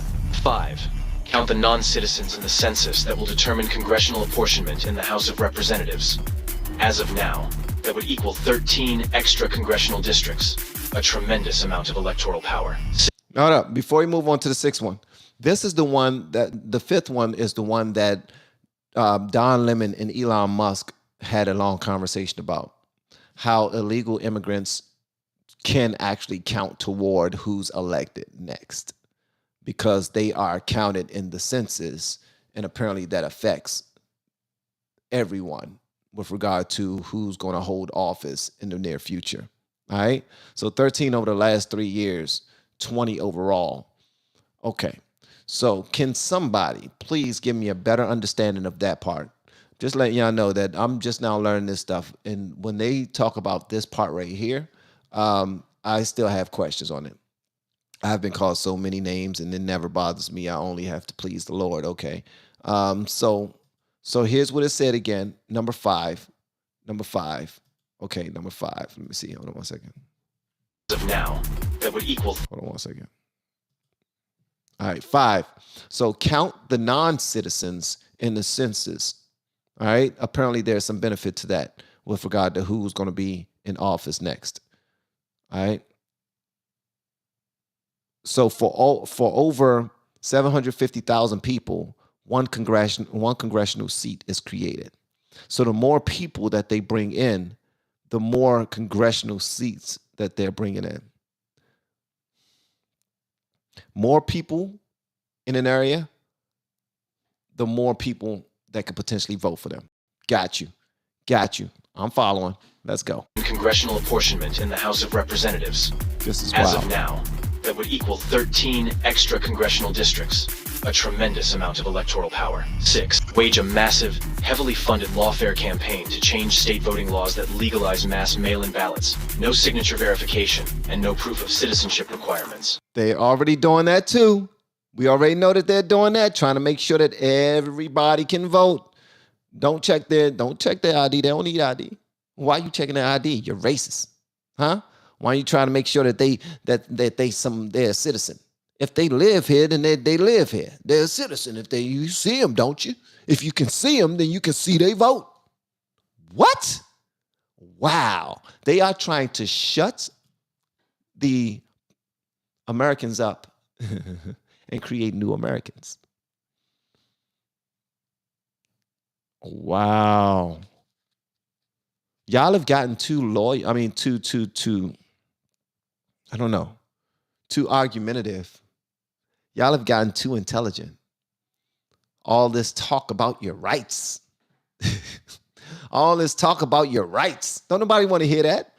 5. Count the non-citizens in the census that will determine congressional apportionment in the House of Representatives. As of now, that would equal 13 extra congressional districts, a tremendous amount of electoral power. Hold up, before we move on to the 6th one, this is the one that, the 5th one is the one that Don Lemon and Elon Musk had a long conversation about how illegal immigrants can actually count toward who's elected next because they are counted in the census, and apparently that affects everyone with regard to who's going to hold office in the near future. All right. So 13 over the last 3 years, 20 overall. Okay. So can somebody please give me a better understanding of that part? Just letting y'all know that I'm just now learning this stuff. And when they talk about this part right here, I still have questions on it. I've been called so many names and it never bothers me. I only have to please the Lord. Okay. So here's what it said again. Number 5. Okay, number 5. Let me see. Hold on one second. As of now, that would equal. Hold on one second. All right, 5. So count the non-citizens in the census. All right. Apparently, there's some benefit to that with regard to who's going to be in office next. All right. So for over 750,000 people, one congressional seat is created. So the more people that they bring in, the more congressional seats that they're bringing in. More people in an area, the more people that could potentially vote for them. Got you. I'm following. Let's go. Congressional apportionment in the House of Representatives. This is as wild. of now, that would equal 13 extra congressional districts, a tremendous amount of electoral power. 6. Wage a massive, heavily funded lawfare campaign to change state voting laws that legalize mass mail-in ballots, no signature verification, and no proof of citizenship requirements. They're already doing that too. We already know that they're doing that, trying to make sure that everybody can vote. Don't check their ID. They don't need ID. Why are you checking their ID? You're racist. Huh? Why are you trying to make sure that they're a citizen? If they live here, then they live here. They're a citizen. You see them, don't you? If you can see them, then you can see they vote. What? Wow. They are trying to shut the Americans up and create new Americans. Wow. Y'all have gotten too loyal. I mean, too argumentative. Y'all have gotten too intelligent. All this talk about your rights. All this talk about your rights. Don't nobody want to hear that?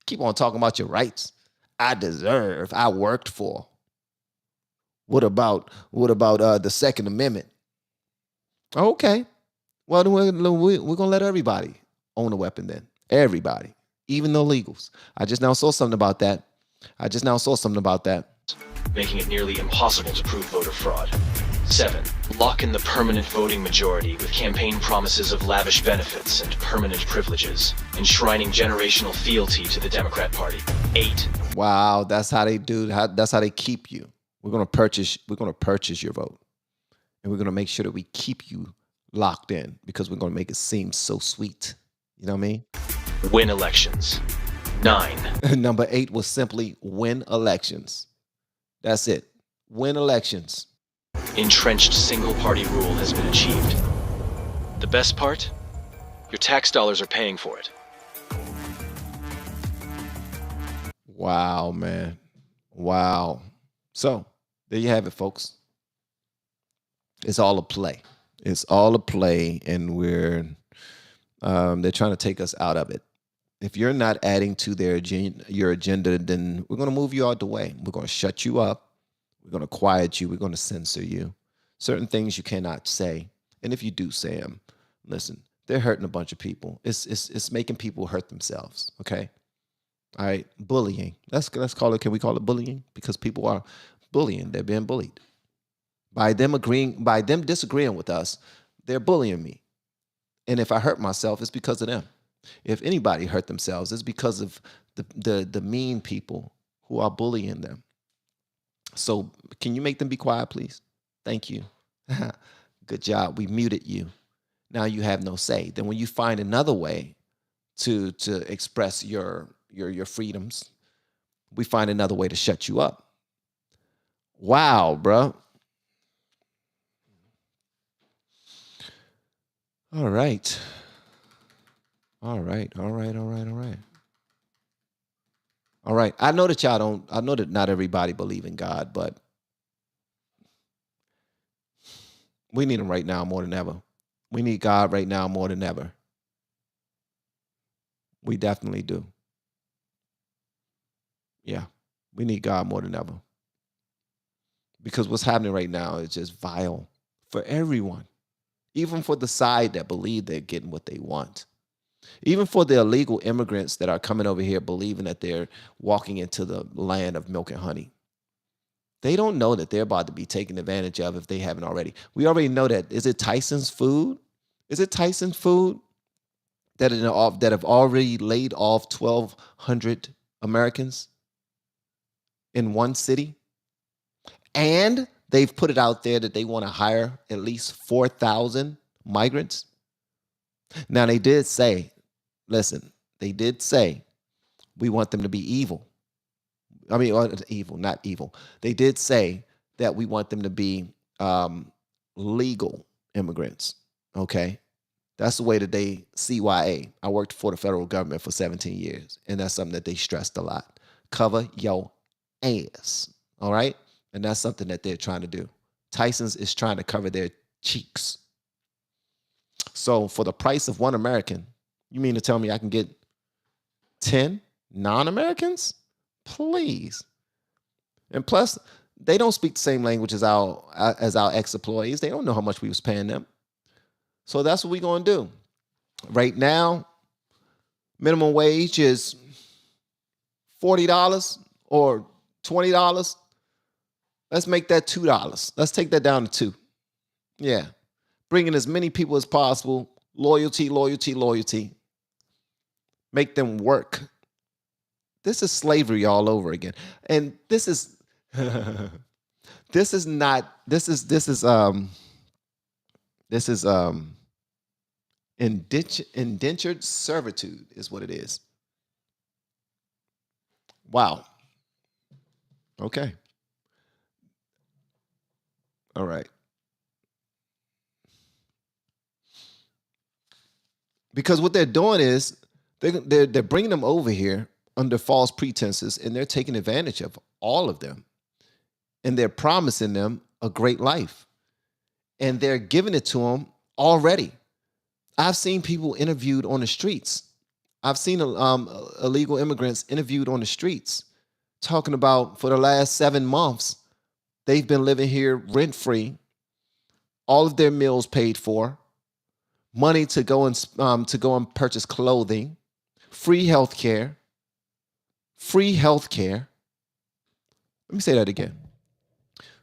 Keep on talking about your rights. I deserve. I worked for. What about the Second Amendment? Okay. Well, then we're going to let everybody own a weapon then. Everybody. Even the illegals. I just now saw something about that. Making it nearly impossible to prove voter fraud. 7. Lock in the permanent voting majority with campaign promises of lavish benefits and permanent privileges, enshrining generational fealty to the Democrat Party. 8. Wow, that's how they do. That's how they keep you. We're going to purchase your vote. And we're going to make sure that we keep you locked in because we're going to make it seem so sweet. You know what I mean? Win elections. 9. Number 8 was simply win elections. That's it. Win elections. Entrenched single-party rule has been achieved. The best part? Your tax dollars are paying for it. Wow, man. Wow. So, there you have it, folks. It's all a play. It's all a play, and they're trying to take us out of it. If you're not adding to your agenda, then we're going to move you out the way. We're going to shut you up. We're going to quiet you. We're going to censor you. Certain things you cannot say. And if you do say them, listen, they're hurting a bunch of people. It's making people hurt themselves, okay? All right, bullying. Let's call it, can we call it bullying? Because people are bullying. They're being bullied. By them disagreeing with us, they're bullying me. And if I hurt myself, it's because of them. If anybody hurt themselves, it's because of the mean people who are bullying them. So can you make them be quiet, please? Thank you. Good job. We muted you. Now you have no say. Then when you find another way to express your freedoms, we find another way to shut you up. Wow, bro. All right. All right. I know that not everybody believe in God, but we need him right now more than ever. We need God right now more than ever. We definitely do. Yeah, we need God more than ever. Because what's happening right now is just vile for everyone. Even for the side that believe they're getting what they want. Even for the illegal immigrants that are coming over here believing that they're walking into the land of milk and honey. They don't know that they're about to be taken advantage of if they haven't already. We already know that. Is it Tyson's food? Is it Tyson's food that have already laid off 1,200 Americans in one city? And they've put it out there that they want to hire at least 4,000 migrants Now, they did say, listen, they did say we want them to be evil. I mean, evil, not evil. They did say that we want them to be legal immigrants, okay? That's the way that they CYA. I worked for the federal government for 17 years, and that's something that they stressed a lot. Cover your ass, all right? And that's something that they're trying to do. Tyson's is trying to cover their cheeks. So for the price of one American, you mean to tell me I can get 10 non-Americans? Please. And plus, they don't speak the same language as our ex-employees. They don't know how much we was paying them. So that's what we're going to do. Right now, minimum wage is $40 or $20. Let's make that $2. Let's take that down to $2. Yeah. Bringing as many people as possible. Loyalty, loyalty, loyalty. Make them work. This is slavery all over again. And this is indentured servitude is what it is. Wow. Okay. All right. Because what they're doing is they're bringing them over here under false pretenses, and they're taking advantage of all of them. And they're promising them a great life. And they're giving it to them already. I've seen people interviewed on the streets. I've seen illegal immigrants interviewed on the streets talking about for the last 7 months, they've been living here rent-free, all of their meals paid for, money to go and purchase clothing, free health care. Free health care. Let me say that again.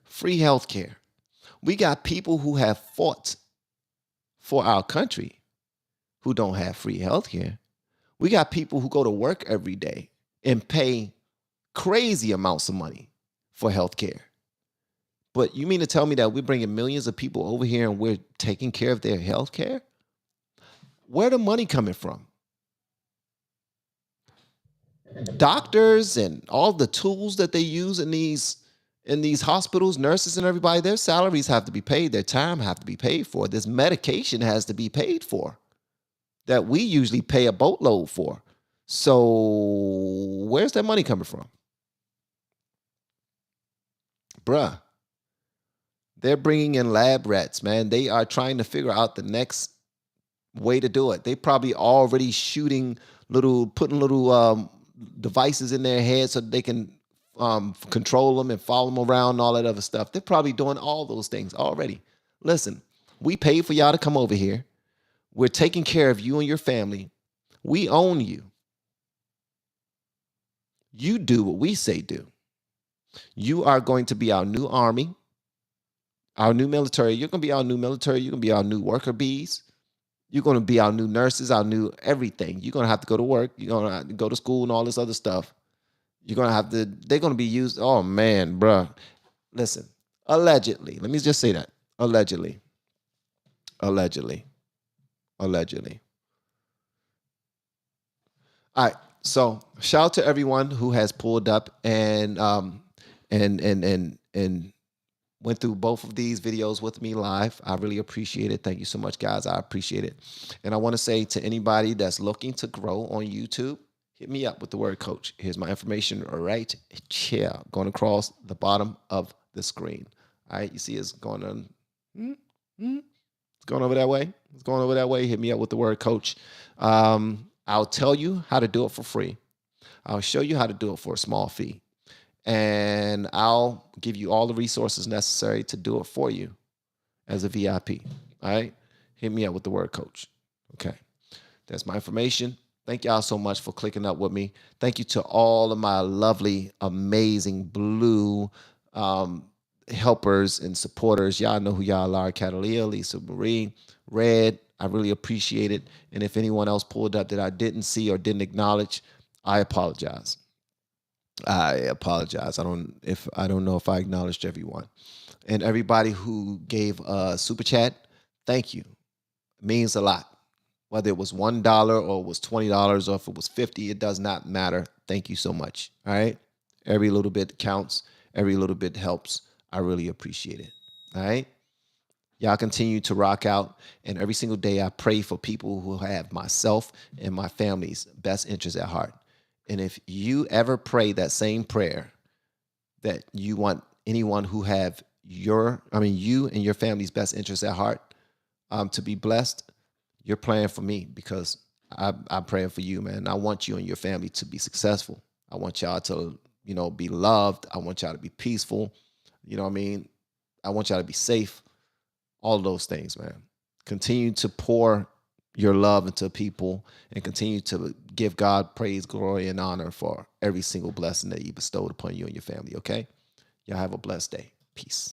Free health care. We got people who have fought for our country who don't have free health care. We got people who go to work every day and pay crazy amounts of money for health care. But you mean to tell me that we're bringing millions of people over here and we're taking care of their health care? Where the money coming from? Doctors and all the tools that they use in these hospitals, nurses and everybody, their salaries have to be paid, their time have to be paid for. This medication has to be paid for that we usually pay a boatload for. So where's that money coming from? Bruh, they're bringing in lab rats, man. They are trying to figure out the next way to do it. They probably already putting little devices in their head so that they can control them and follow them around and all that other stuff. They're probably doing all those things already. Listen, we paid for y'all to come over here. We're taking care of you and your family. We own you. You do what we say do. You are going to be our new army, our new military. You're going to be our new military. You're going to be our new worker bees. You're going to be our new nurses, our new everything. You're going to have to go to work. You're going to have to go to school and all this other stuff. You're going to have to, they're going to be used. Oh, man, bruh. Listen, allegedly. Let me just say that. Allegedly. All right. So shout out to everyone who has pulled up and went through both of these videos with me live. I really appreciate it. Thank you so much, guys. I appreciate it. And I want to say to anybody that's looking to grow on YouTube, hit me up with the word coach. Here's my information right here, going across the bottom of the screen. All right, you see it's going on. It's going over that way. It's going over that way. Hit me up with the word coach. I'll tell you how to do it for free. I'll show you how to do it for a small fee. And I'll give you all the resources necessary to do it for you as a VIP. All right? Hit me up with the word coach. Okay. That's my information. Thank y'all so much for clicking up with me. Thank you to all of my lovely, amazing blue helpers and supporters. Y'all know who y'all are. Catalia, Lisa Marie, Red. I really appreciate it. And if anyone else pulled up that I didn't see or didn't acknowledge, I apologize. I don't know if I acknowledged everyone. And everybody who gave a super chat, thank you. It means a lot. Whether it was $1 or it was $20 or if it was $50, it does not matter. Thank you so much. All right. Every little bit counts. Every little bit helps. I really appreciate it. All right. Y'all continue to rock out. And every single day I pray for people who have myself and my family's best interests at heart. And if you ever pray that same prayer that you want anyone who have you and your family's best interests at heart to be blessed, you're praying for me, because I'm praying for you, man. I want you and your family to be successful. I want y'all to, be loved. I want y'all to be peaceful. You know what I mean? I want y'all to be safe. All of those things, man. Continue to pour your love into people and continue to give God praise, glory, and honor for every single blessing that He bestowed upon you and your family, okay? Y'all have a blessed day. Peace.